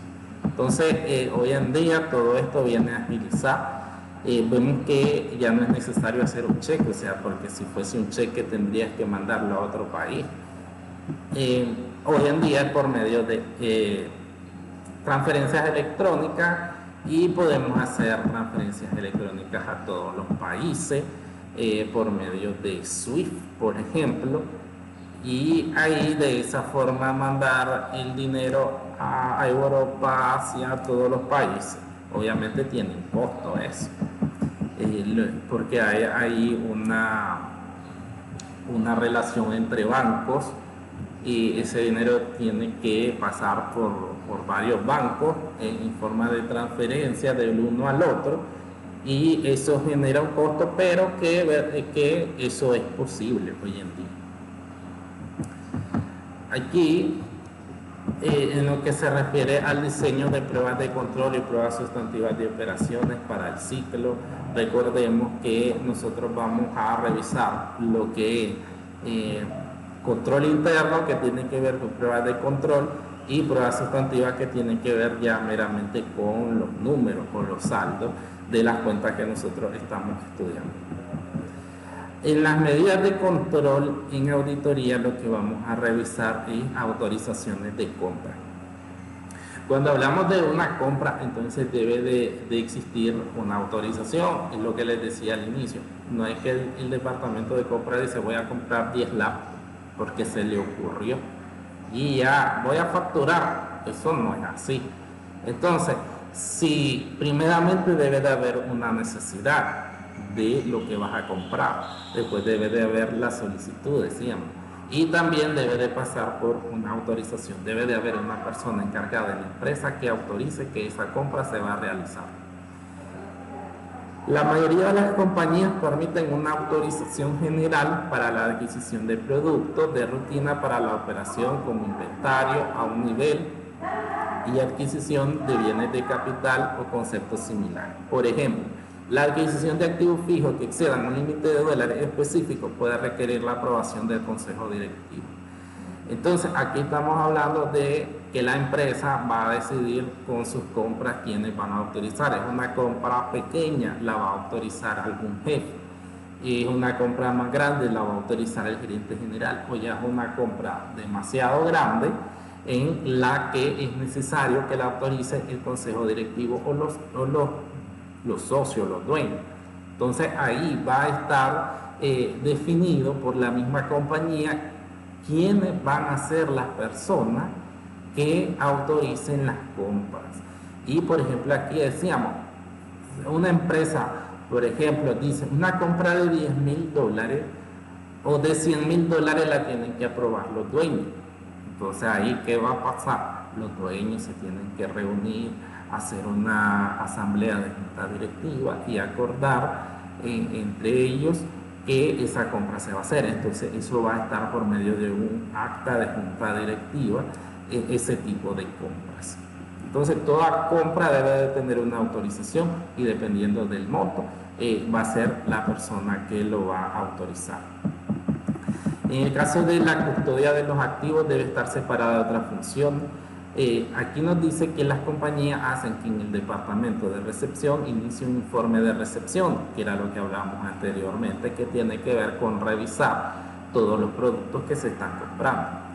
Entonces, hoy en día todo esto viene a agilizar. Vemos que ya no es necesario hacer un cheque, o sea, porque si fuese un cheque tendrías que mandarlo a otro país. Hoy en día es por medio de transferencias electrónicas, y podemos hacer transferencias electrónicas a todos los países por medio de SWIFT, por ejemplo, y ahí de esa forma mandar el dinero a Europa, Asia, a todos los países. Obviamente tiene un costo eso, porque hay una relación entre bancos, y ese dinero tiene que pasar por varios bancos en forma de transferencia del uno al otro, y eso genera un costo, pero que eso es posible hoy en día. Aquí, en lo que se refiere al diseño de pruebas de control y pruebas sustantivas de operaciones para el ciclo, recordemos que nosotros vamos a revisar lo que es control interno, que tiene que ver con pruebas de control, y pruebas sustantivas que tienen que ver ya meramente con los números, con los saldos de las cuentas que nosotros estamos estudiando. En las medidas de control en auditoría, lo que vamos a revisar es autorizaciones de compra. Cuando hablamos de una compra, entonces debe de existir una autorización, es lo que les decía al inicio. No es que el departamento de compra dice voy a comprar 10 laptops porque se le ocurrió y ya voy a facturar. Eso no es así. Entonces, si primeramente debe de haber una necesidad de lo que vas a comprar, después debe de haber la solicitud, decíamos, y también debe de pasar por una autorización. Debe de haber una persona encargada de la empresa que autorice que esa compra se va a realizar. La mayoría de las compañías permiten una autorización general para la adquisición de productos de rutina para la operación como inventario a un nivel y adquisición de bienes de capital o conceptos similares. Por ejemplo, la adquisición de activos fijos que excedan un límite de dólares específico puede requerir la aprobación del consejo directivo. Entonces, aquí estamos hablando de que la empresa va a decidir con sus compras quiénes van a autorizar. Es una compra pequeña, la va a autorizar algún jefe. es una compra más grande, la va a autorizar el gerente general, o ya es una compra demasiado grande en la que es necesario que la autorice el consejo directivo o los socios, los dueños. Entonces ahí va a estar definido por la misma compañía quiénes van a ser las personas que autoricen las compras. Y por ejemplo aquí decíamos, una empresa, por ejemplo, dice una compra de $10.000 o de $100.000 la tienen que aprobar los dueños. Entonces ahí, ¿qué va a pasar? Los dueños se tienen que reunir, hacer una asamblea de junta directiva y acordar entre ellos que esa compra se va a hacer. Entonces eso va a estar por medio de un acta de junta directiva, ese tipo de compras. Entonces toda compra debe de tener una autorización y dependiendo del monto va a ser la persona que lo va a autorizar. En el caso de la custodia de los activos debe estar separada de otra función. Aquí nos dice que las compañías hacen que en el departamento de recepción inicie un informe de recepción, que era lo que hablábamos anteriormente, que tiene que ver con revisar todos los productos que se están comprando.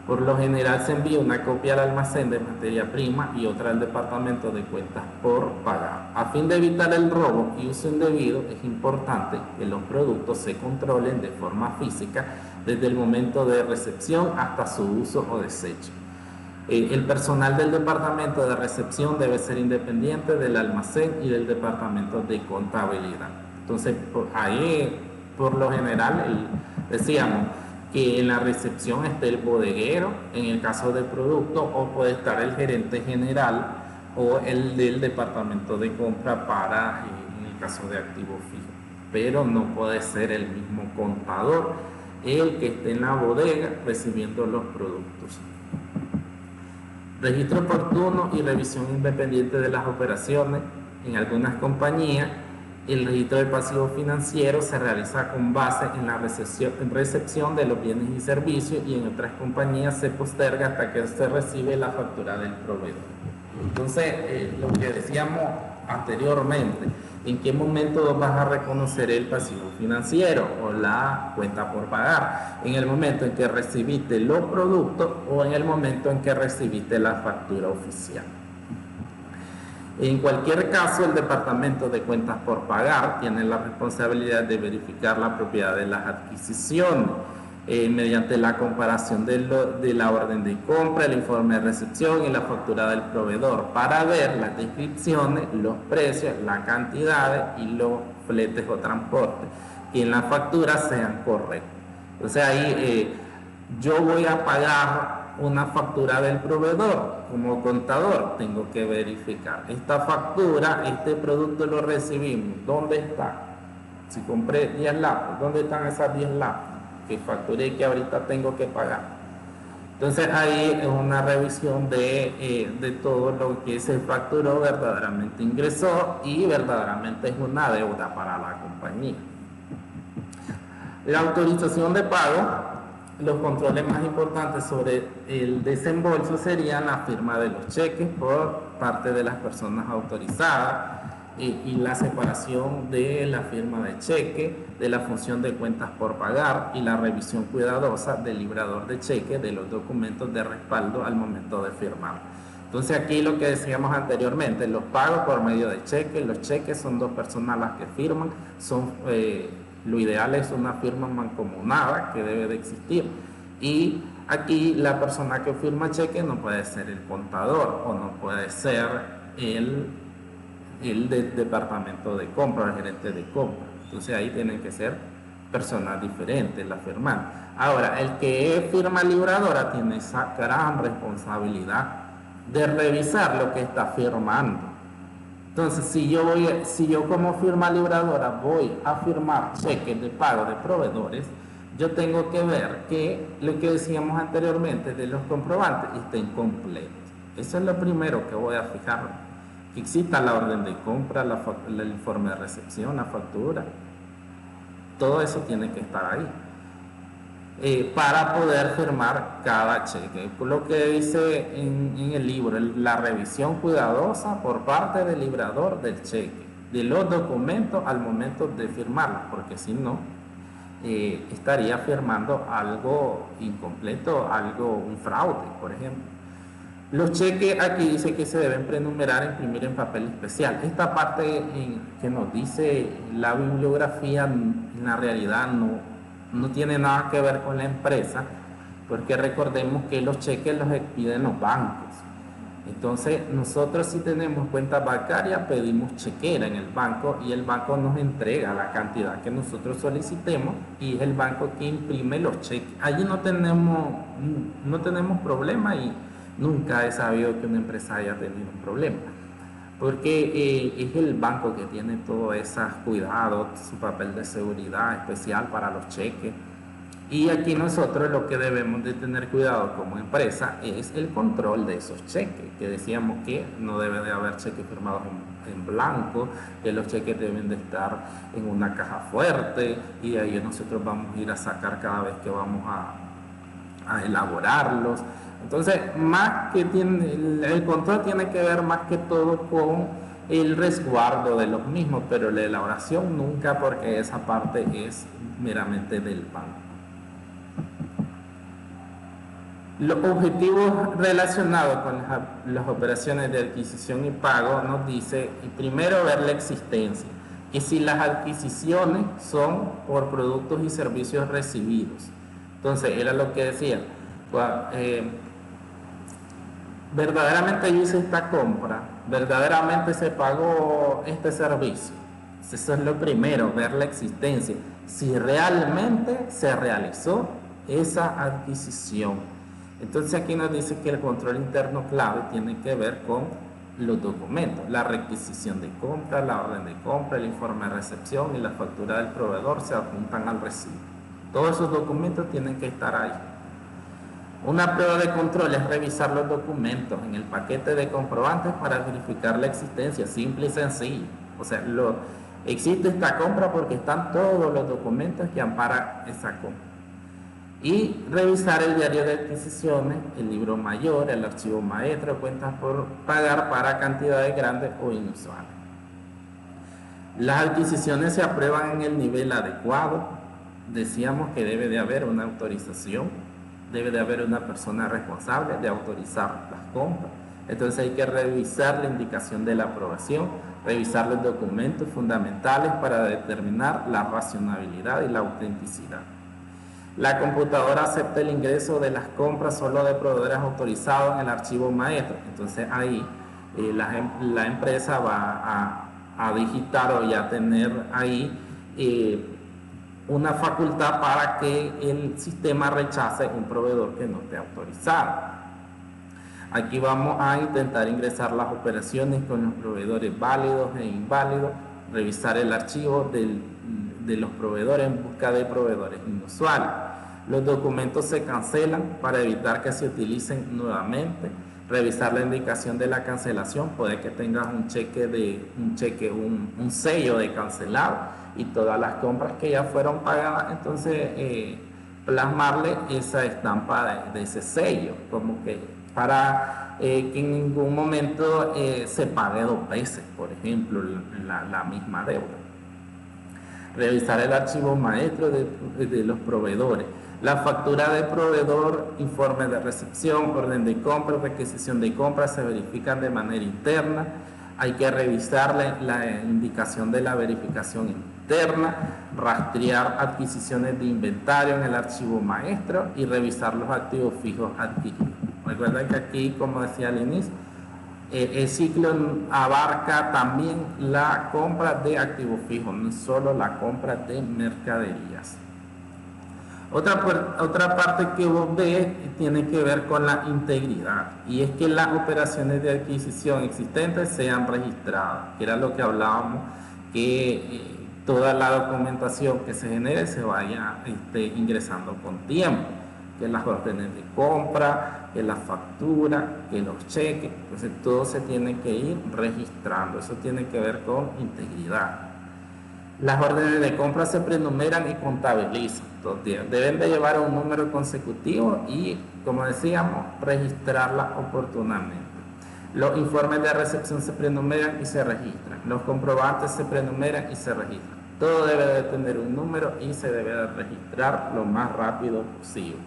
Por lo general se envía una copia al almacén de materia prima y otra al departamento de cuentas por pagar. A fin de evitar el robo y uso indebido, es importante que los productos se controlen de forma física desde el momento de recepción hasta su uso o desecho. El personal del departamento de recepción debe ser independiente del almacén y del departamento de contabilidad. Entonces, ahí, por lo general, decíamos que en la recepción esté el bodeguero, en el caso de producto, o puede estar el gerente general o el del departamento de compra para, en el caso de activo fijo. Pero no puede ser el mismo contador el que esté en la bodega recibiendo los productos. Registro oportuno y revisión independiente de las operaciones. En algunas compañías, el registro del pasivo financiero se realiza con base en la recepción de los bienes y servicios y en otras compañías se posterga hasta que se recibe la factura del proveedor. Entonces, lo que decíamos anteriormente, ¿en qué momento vas a reconocer el pasivo financiero o la cuenta por pagar? ¿En el momento en que recibiste los productos o en el momento en que recibiste la factura oficial? En cualquier caso, el departamento de cuentas por pagar tiene la responsabilidad de verificar la propiedad de las adquisiciones mediante la comparación de la orden de compra, el informe de recepción y la factura del proveedor para ver las descripciones, los precios, las cantidades y los fletes o transportes que en la factura sean correctos. Entonces ahí yo voy a pagar una factura del proveedor. Como contador tengo que verificar esta factura, este producto lo recibimos, ¿dónde está? Si compré 10 lápices, ¿dónde están esas 10 lápices que facturé y que ahorita tengo que pagar? Entonces ahí es una revisión de todo lo que se facturó, verdaderamente ingresó y verdaderamente es una deuda para la compañía. La autorización de pago. Los controles más importantes sobre el desembolso serían la firma de los cheques por parte de las personas autorizadas y la separación de la firma de cheque, de la función de cuentas por pagar y la revisión cuidadosa del librador de cheque de los documentos de respaldo al momento de firmar. Entonces aquí lo que decíamos anteriormente, los pagos por medio de cheques, los cheques son dos personas las que firman, lo ideal es una firma mancomunada que debe de existir. Y aquí la persona que firma cheque no puede ser el contador o no puede ser el del departamento de compra, el gerente de compra. Entonces ahí tienen que ser personas diferentes las firmantes. Ahora, el que firma libradora tiene esa gran responsabilidad de revisar lo que está firmando. Entonces, si yo como firma libradora voy a firmar cheques de pago de proveedores, yo tengo que ver que lo que decíamos anteriormente de los comprobantes estén completos. Eso es lo primero que voy a fijar. Que exista la orden de compra, el informe de recepción, la factura. Todo eso tiene que estar ahí. Para poder firmar cada cheque. Lo que dice en el libro, la revisión cuidadosa por parte del librador del cheque. de los documentos al momento de firmarlos, porque si no, estaría firmando algo incompleto, un fraude, por ejemplo. Los cheques aquí dice que se deben prenumerar e imprimir en papel especial. Esta parte que nos dice la bibliografía en la realidad no tiene nada que ver con la empresa, porque recordemos que los cheques los expiden los bancos. Entonces nosotros, si tenemos cuenta bancaria, pedimos chequera en el banco y el banco nos entrega la cantidad que nosotros solicitemos y es el banco que imprime los cheques. Allí no tenemos problema y nunca he sabido que una empresa haya tenido un problema, porque es el banco que tiene todos esos cuidados, su papel de seguridad especial para los cheques. Y aquí nosotros lo que debemos de tener cuidado como empresa es el control de esos cheques, que decíamos que no debe de haber cheques firmados en blanco, que los cheques deben de estar en una caja fuerte y de ahí nosotros vamos a ir a sacar cada vez que vamos a elaborarlos. Entonces, el control tiene que ver más que todo con el resguardo de los mismos, pero la elaboración nunca, porque esa parte es meramente del banco. Los objetivos relacionados con las operaciones de adquisición y pago nos dice, primero, ver la existencia, que si las adquisiciones son por productos y servicios recibidos. Entonces, era lo que decía, verdaderamente yo hice esta compra, verdaderamente se pagó este servicio. Eso es lo primero, ver la existencia, si realmente se realizó esa adquisición. Entonces aquí nos dice que el control interno clave tiene que ver con los documentos, la requisición de compra, la orden de compra, el informe de recepción y la factura del proveedor se adjuntan al recibo. Todos esos documentos tienen que estar ahí. Una prueba de control es revisar los documentos en el paquete de comprobantes para verificar la existencia, simple y sencillo. O sea, existe esta compra porque están todos los documentos que amparan esa compra. Y revisar el diario de adquisiciones, el libro mayor, el archivo maestro, cuentas por pagar para cantidades grandes o inusuales. Las adquisiciones se aprueban en el nivel adecuado. Decíamos que debe de haber una autorización, debe de haber una persona responsable de autorizar las compras. Entonces hay que revisar la indicación de la aprobación, revisar los documentos fundamentales para determinar la razonabilidad y la autenticidad. La computadora acepta el ingreso de las compras solo de proveedores autorizados en el archivo maestro. Entonces ahí la empresa va a digitar o ya tener ahí una facultad para que el sistema rechace un proveedor que no esté autorizado. Aquí vamos a intentar ingresar las operaciones con los proveedores válidos e inválidos, revisar el archivo de los proveedores en busca de proveedores inusuales. Los documentos se cancelan para evitar que se utilicen nuevamente. Revisar la indicación de la cancelación, puede que tengas un sello de cancelado y todas las compras que ya fueron pagadas, entonces plasmarle esa estampa de ese sello, como que para que en ningún momento se pague dos veces, por ejemplo, la misma deuda. Revisar el archivo maestro de los proveedores, la factura de proveedor, informe de recepción, orden de compra, requisición de compra se verifican de manera interna. Hay que revisar la indicación de la verificación interna, rastrear adquisiciones de inventario en el archivo maestro y revisar los activos fijos adquiridos. Recuerden que aquí, como decía al inicio, el ciclo abarca también la compra de activos fijos, no solo la compra de mercaderías. Otra parte que vos ves tiene que ver con la integridad, y es que las operaciones de adquisición existentes sean registradas, que era lo que hablábamos, que toda la documentación que se genere se vaya ingresando con tiempo, que las órdenes de compra, que la factura, que los cheques, entonces todo se tiene que ir registrando, eso tiene que ver con integridad. Las órdenes de compra se prenumeran y contabilizan, deben de llevar un número consecutivo y, como decíamos, registrarlas oportunamente. Los informes de recepción se prenumeran y se registran. Los comprobantes se prenumeran y se registran. Todo debe de tener un número y se debe de registrar lo más rápido posible.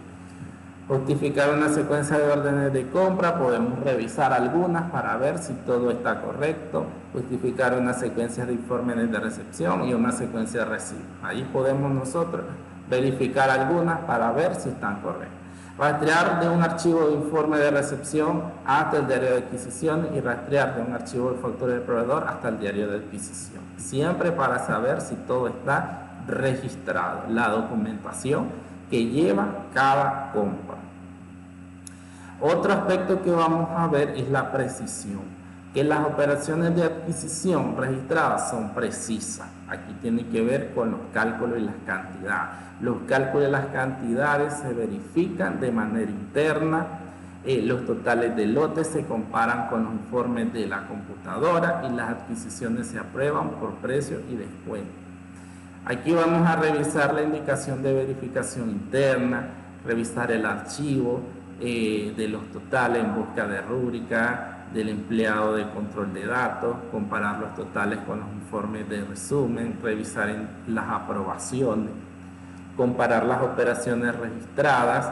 Justificar una secuencia de órdenes de compra, podemos revisar algunas para ver si todo está correcto. Justificar una secuencia de informes de recepción y una secuencia de recibo. Ahí podemos nosotros verificar algunas para ver si están correctas. Rastrear de un archivo de informe de recepción hasta el diario de adquisición y rastrear de un archivo de factura del proveedor hasta el diario de adquisición. Siempre para saber si todo está registrado, la documentación que lleva cada compra. Otro aspecto que vamos a ver es la precisión, que las operaciones de adquisición registradas son precisas. Aquí tiene que ver con los cálculos y las cantidades. Los cálculos y las cantidades se verifican de manera interna. Los totales de lotes se comparan con los informes de la computadora y las adquisiciones se aprueban por precio y descuento. Aquí vamos a revisar la indicación de verificación interna, revisar el archivo de los totales en busca de rúbrica, del empleado de control de datos, comparar los totales con los informes de resumen, revisar las aprobaciones, comparar las operaciones registradas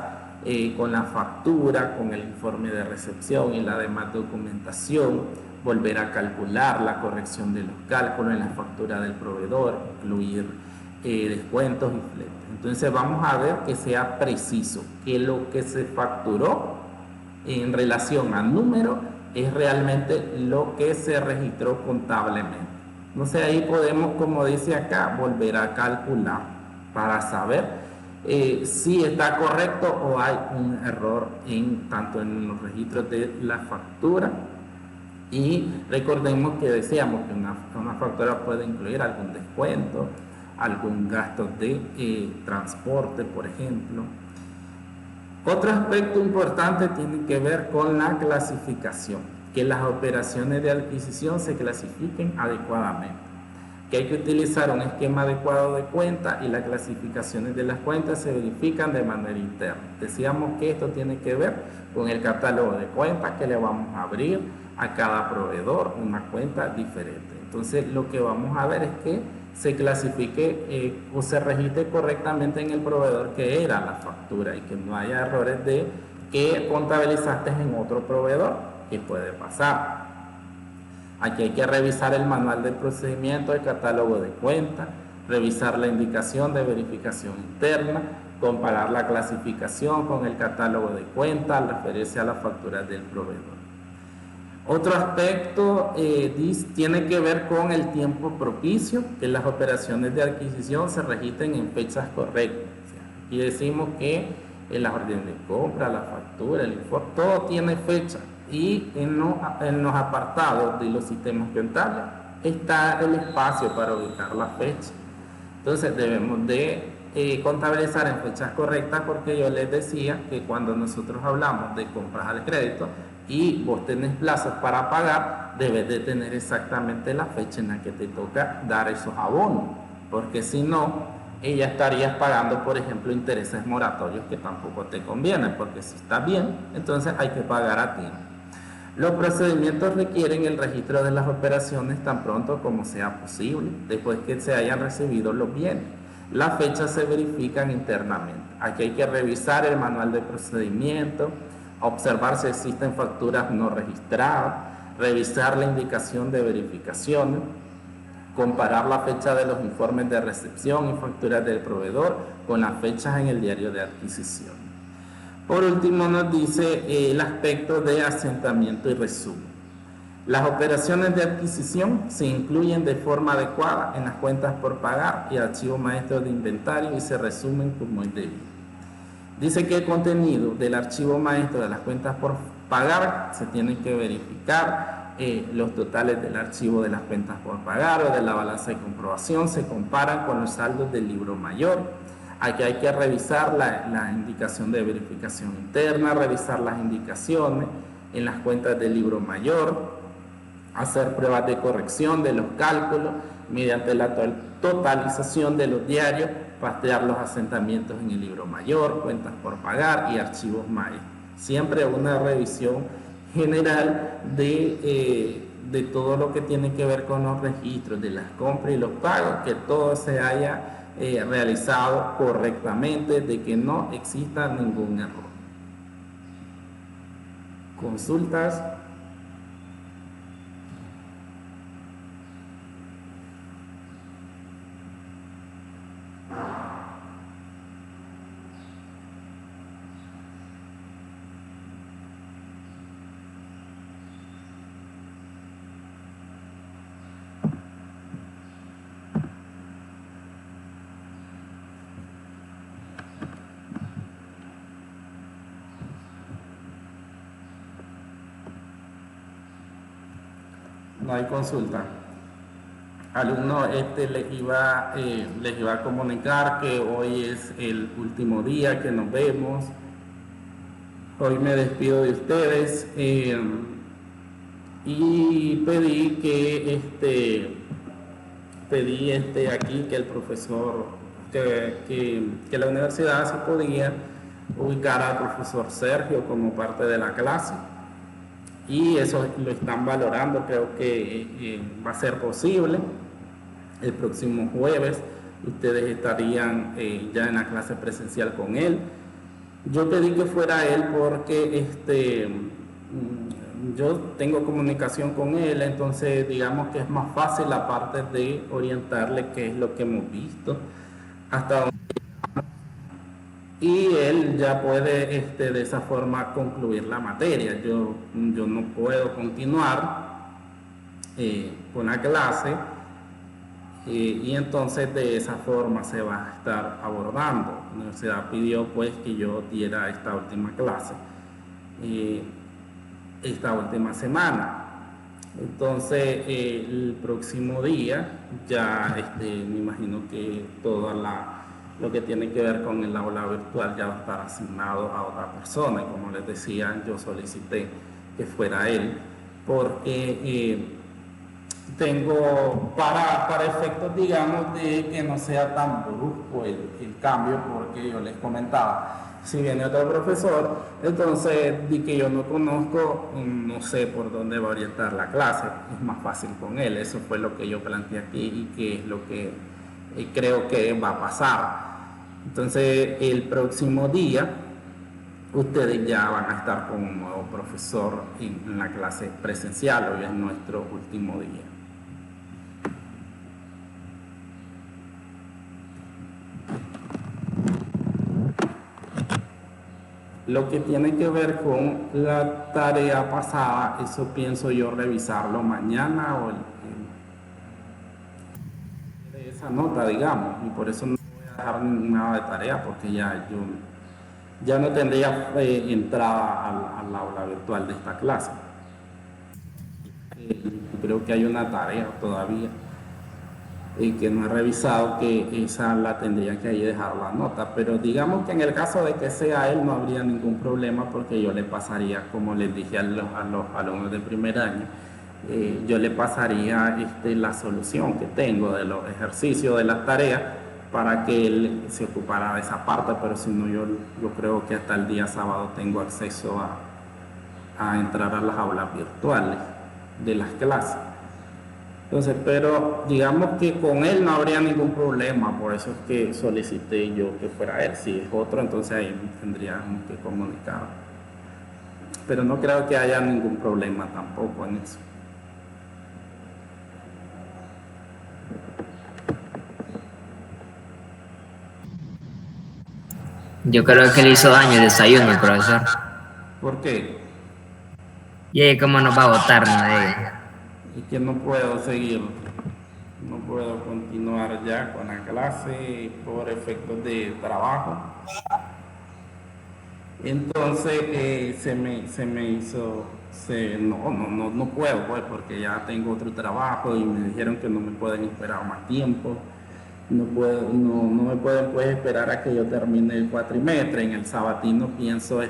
con la factura, con el informe de recepción y la demás documentación, volver a calcular la corrección de los cálculos en la factura del proveedor, incluir descuentos y fletes. Entonces vamos a ver que sea preciso, que lo que se facturó en relación al número es realmente lo que se registró contablemente. Entonces ahí podemos, como dice acá, volver a calcular para saber si está correcto o hay un error tanto en los registros de la factura. Y recordemos que decíamos que una factura puede incluir algún descuento, algún gasto de transporte, por ejemplo. Otro aspecto importante tiene que ver con la clasificación, que las operaciones de adquisición se clasifiquen adecuadamente, que hay que utilizar un esquema adecuado de cuenta y las clasificaciones de las cuentas se verifican de manera interna. Decíamos que esto tiene que ver con el catálogo de cuentas que le vamos a abrir a cada proveedor, una cuenta diferente. Entonces lo que vamos a ver es que se clasifique o se registre correctamente en el proveedor que era la factura y que no haya errores de que contabilizaste en otro proveedor, que puede pasar. Aquí hay que revisar el manual de procedimiento, el catálogo de cuentas, revisar la indicación de verificación interna, comparar la clasificación con el catálogo de cuentas al referirse a las facturas del proveedor. Otro aspecto tiene que ver con el tiempo propicio, que las operaciones de adquisición se registren en fechas correctas. Aquí decimos que en las órdenes de compra, la factura, el informe, todo tiene fecha y en los apartados de los sistemas contables está el espacio para ubicar la fecha. Entonces debemos de contabilizar en fechas correctas, porque yo les decía que cuando nosotros hablamos de compras al crédito y vos tenés plazos para pagar, debes de tener exactamente la fecha en la que te toca dar esos abonos, porque si no, ella estarías pagando, por ejemplo, intereses moratorios que tampoco te convienen, porque si está bien, entonces hay que pagar a tiempo. Los procedimientos requieren el registro de las operaciones tan pronto como sea posible, después que se hayan recibido los bienes. Las fechas se verifican internamente. Aquí hay que revisar el manual de procedimiento, observar si existen facturas no registradas, revisar la indicación de verificaciones, comparar la fecha de los informes de recepción y facturas del proveedor con las fechas en el diario de adquisición. Por último nos dice el aspecto de asentamiento y resumen. Las operaciones de adquisición se incluyen de forma adecuada en las cuentas por pagar y archivo maestro de inventario y se resumen como es debido. Dice que el contenido del archivo maestro de las cuentas por pagar se tienen que verificar, los totales del archivo de las cuentas por pagar o de la balanza de comprobación se comparan con los saldos del libro mayor. Aquí hay que revisar la indicación de verificación interna, revisar las indicaciones en las cuentas del libro mayor, hacer pruebas de corrección de los cálculos mediante la totalización de los diarios, rastrear los asentamientos en el libro mayor, cuentas por pagar y archivos maestros. Siempre una revisión general de todo lo que tiene que ver con los registros de las compras y los pagos, que todo se haya realizado correctamente, de que no exista ningún error. Consultas. No hay consulta. Alumno, les iba a comunicar que hoy es el último día que nos vemos. Hoy me despido de ustedes y pedí aquí que el profesor, que la universidad se podía ubicar al profesor Sergio como parte de la clase. Y eso lo están valorando, creo que va a ser posible. El próximo jueves ustedes estarían ya en la clase presencial con él. Yo pedí que fuera él porque yo tengo comunicación con él, entonces digamos que es más fácil la parte de orientarle qué es lo que hemos visto, hasta donde, y él ya puede de esa forma concluir la materia. Yo no puedo continuar con la clase y entonces de esa forma se va a estar abordando. La universidad pidió pues que yo diera esta última clase esta última semana. Entonces el próximo día ya me imagino que todo lo que tiene que ver con el aula virtual ya va a estar asignado a otra persona, y como les decía, yo solicité que fuera él porque tengo para efectos, digamos, de que no sea tan brusco el cambio, porque yo les comentaba, si viene otro profesor, entonces di que yo no conozco, no sé por dónde va a orientar la clase, es más fácil con él. Eso fue lo que yo planteé aquí y que es lo que creo que va a pasar. Entonces el próximo día ustedes ya van a estar con un nuevo profesor en la clase presencial. Hoy es nuestro último día. Lo que tiene que ver con la tarea pasada, eso pienso yo revisarlo mañana o de esa nota, digamos, y por eso no voy a dejar nada de tarea, porque ya no tendría entrada al aula virtual de esta clase. Creo que hay una tarea todavía que no he revisado, que esa la tendría que ahí dejar la nota, pero digamos que en el caso de que sea él no habría ningún problema, porque yo le pasaría, como les dije a los alumnos de primer año, yo le pasaría la solución que tengo de los ejercicios, de las tareas, para que él se ocupara de esa parte. Pero si no, yo creo que hasta el día sábado tengo acceso a entrar a las aulas virtuales de las clases. Entonces, pero digamos que con él no habría ningún problema, por eso es que solicité yo que fuera él. Si es otro, entonces ahí tendríamos que comunicar. Pero no creo que haya ningún problema tampoco en eso. Yo creo que le hizo daño el desayuno, profesor. ¿Por qué? ¿Y cómo nos va a votar, no diga? Es que no puedo seguir, no puedo continuar ya con la clase por efectos de trabajo. Entonces se me hizo, no puedo, pues, porque ya tengo otro trabajo y me dijeron que no me pueden esperar más tiempo. No me pueden pues esperar a que yo termine el cuatrimestre. En el sabatino pienso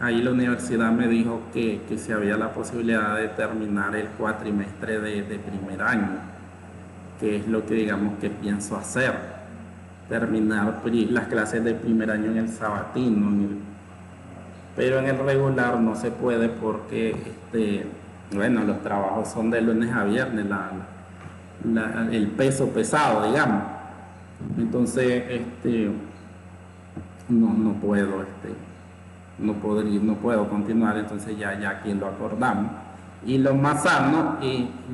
ahí la universidad me dijo que si había la posibilidad de terminar el cuatrimestre de primer año, que es lo que digamos que pienso hacer, terminar las clases de primer año en el sabatino, pero en el regular no se puede porque, bueno, los trabajos son de lunes a viernes, el peso pesado, digamos. Entonces, no puedo, no puedo continuar, entonces ya aquí lo acordamos. Y lo más sano,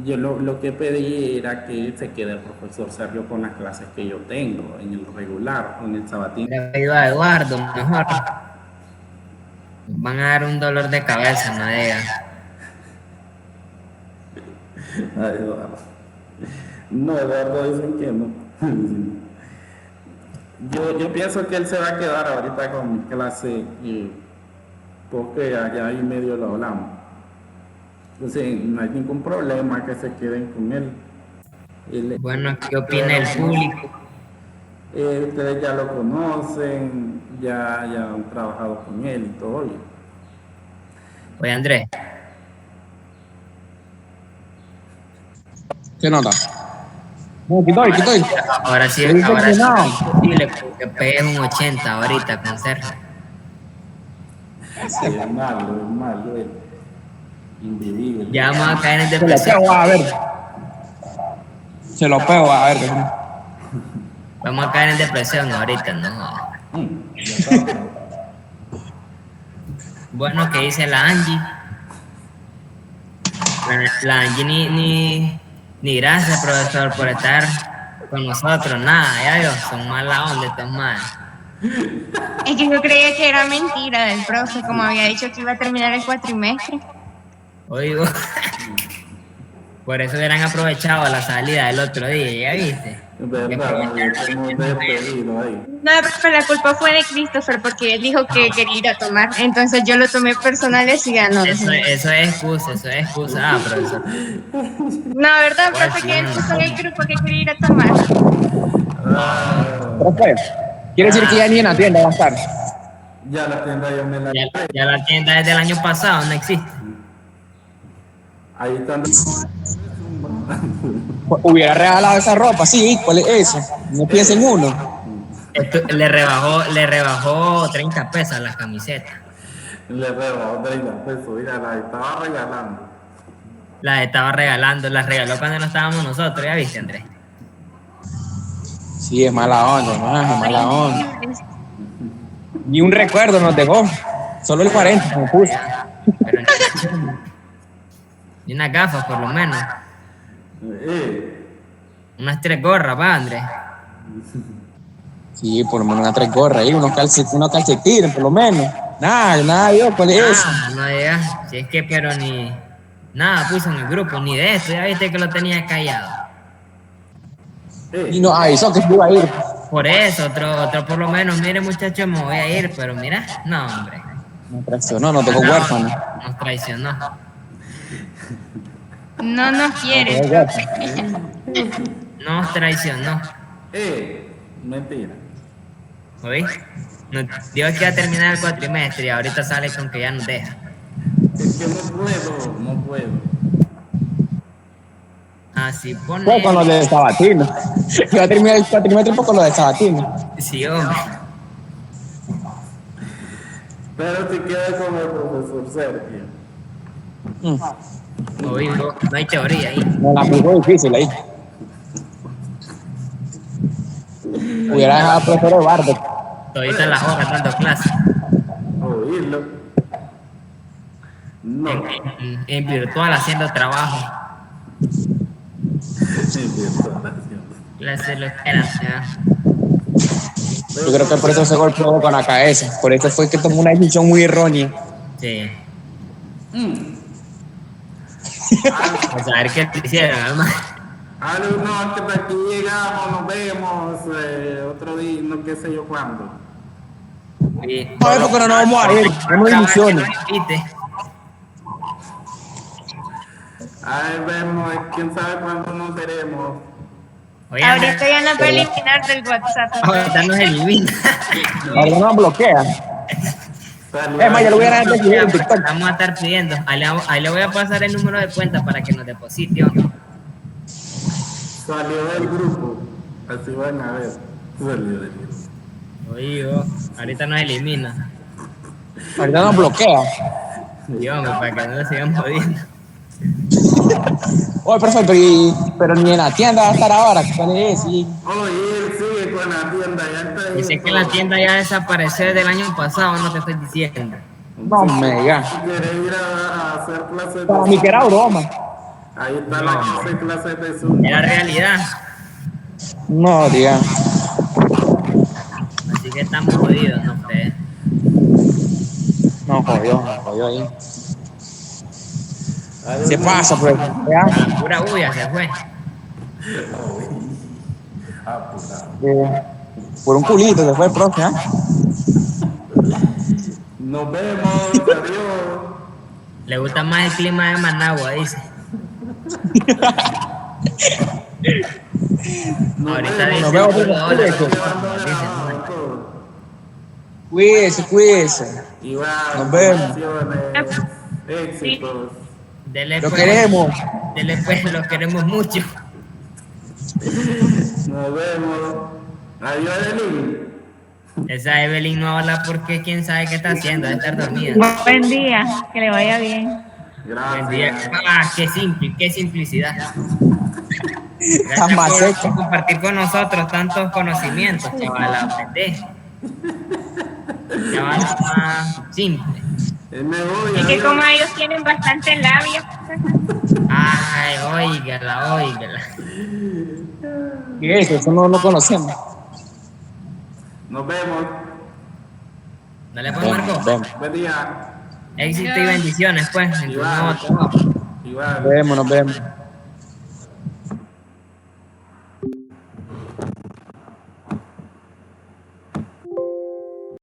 yo lo que pedí era que se quede el profesor Sergio con las clases que yo tengo en el regular, en el sabatín. Le pido a Eduardo, mejor. Van a dar un dolor de cabeza, no diga. Ay, Eduardo. No, Eduardo dicen que no. Yo pienso que él se va a quedar ahorita con mi clase, porque allá ahí medio lo hablamos. Entonces no hay ningún problema que se queden con él. Bueno, ¿qué opina el público? Ustedes ya lo conocen, ya han trabajado con él y todo. Oye, Andrés. ¿Qué nota? No, quitoy. Ahora sí es imposible que pegues un 80 ahorita con Sergio. Sí, es malo, individuo. Ya vamos a caer en Se lo depresión. pego, a ver. Se lo pego, a ver. Vamos a caer en depresión ahorita, ¿no? Ya está. Bueno, ¿qué dice la Angie? La Angie ni gracias, profesor, por estar con nosotros. Nada, ya vio, son mala onda estos más. Es que yo creía que era mentira del profe, como había dicho que iba a terminar el cuatrimestre. Oigo. Por eso hubieran aprovechado la salida del otro día, ¿ya viste? Verdad, hemos despedido ahí. No, pero la culpa fue de Christopher porque él dijo que quería ir a tomar. Entonces yo lo tomé personal y ya no. Eso es excusa. Ah, profesor. No, ¿verdad, profe? Que él puso en el grupo que quería ir a tomar. Profe, quiere decir que ya ni en la tienda va a estar. Ya la tienda yo me la... Ya la tienda desde el año pasado no existe. Ahí están. Hubiera regalado esa ropa, sí, ¿cuál es eso? No piensen uno. Le rebajó 30 pesos a las camisetas. Le rebajó 30 pesos, mira, la estaba regalando. Las estaba regalando, las regaló cuando no estábamos nosotros, ¿ya viste, Andrés? Sí, es mala onda, hermano, mala onda. Ni un recuerdo nos dejó. Solo el 40 me puso. Pero y unas gafas, por lo menos. Unas 3 gorras, va, Andrés. Sí, por lo menos una 3 gorras ahí, unos calcetines, por lo menos. Nada, Dios, ¿cuál es eso? No digas, si es que, pero ni nada puso en el grupo, ni de eso, ya viste que lo tenía callado. Y nos avisó que se iba a ir. Por eso, otro por lo menos, mire muchachos, me voy a ir, pero mira, no, hombre. Nos traicionó, nos dejó huérfano. Nos traicionó. No nos quiere. Nos traicionó. Mentira. ¿Oí? Nos dijo que iba a terminar el cuatrimestre y ahorita sale con que ya nos deja. Es que no puedo. Así pone. Fue con lo de Sabatino. Iba a terminar el cuatrimestre con lo de Sabatino. Sí, hombre. Pero si queda con el profesor Sergio. Oído, no hay teoría ahí. Me la puso difícil ahí. Hubiera dejado al profesor Eduardo. Todavía las horas dando clases. Oírlo. No. En virtual haciendo trabajo. Clases lo esperan, ya. Yo creo que por eso se golpeó con la cabeza. Por eso fue que tomó una decisión muy errónea. Sí. Pues a ver qué te hicieron, hermano. No, que hasta aquí llegamos, nos vemos otro día, no qué sé yo cuándo. Sí. No, porque no nos vamos a ir, tenemos ilusiones. Ahí vemos, quién sabe cuándo nos veremos. Oye, Ahorita ya nos va a eliminar del WhatsApp. ahorita nos elimina. Ahora nos bloquea. Es más, ya lo voy a dar en TikTok. Vamos a estar pidiendo. Ahí le voy a pasar el número de cuenta para que nos deposite, ¿o no? Salió del grupo, así van a ver. Salió del grupo. Oye, ahorita nos elimina. Ahorita nos bloquea. Dios, hombre, para que no lo sigan jodiendo. Oye, profe, pero ni en la tienda va a estar ahora. ¿Cuál es? Sí. Oye, él sigue con la tienda, ya está ahí. Dice que la tienda ya desapareció del año pasado, no te estoy diciendo. No me digas. Si quieres ir a hacer clases Para mí que de era broma. ahí está la clase de Zoom. Era realidad. No, diga. Así que estamos jodidos, no sé. No, jodió ahí. Se pasa, pues. Ya. Pura bulla se fue. Por un culito se fue el profe, ¿ah? Nos vemos, adiós. Le gusta más el clima de Managua, dice. Ahorita dice Nos vemos, puro dólar, cuídese. dice, Cuídese. Igual, Nos vemos. bendiciones, éxitos. Dele Lo pues, queremos. Dele pues, lo queremos mucho. Nos vemos. Adiós, Evelyn. Esa Evelyn no habla porque quién sabe qué está haciendo, debe estar dormida. Buen día, que le vaya bien. Buen día. Gracias. Ah, qué simple, qué simplicidad. Estás más Gracias por seco. compartir con nosotros tantos conocimientos, chaval, aprendé. Chaval, más simple. Me voy. Es que adiós. como ellos tienen bastante labia. Ay, óigala. ¿Qué es eso? No lo conocemos. Nos vemos. Dale pues, Marco. Vemos. Buen día. Éxito y bendiciones, pues, en tu nuevo trabajo. Igual. Nos vemos.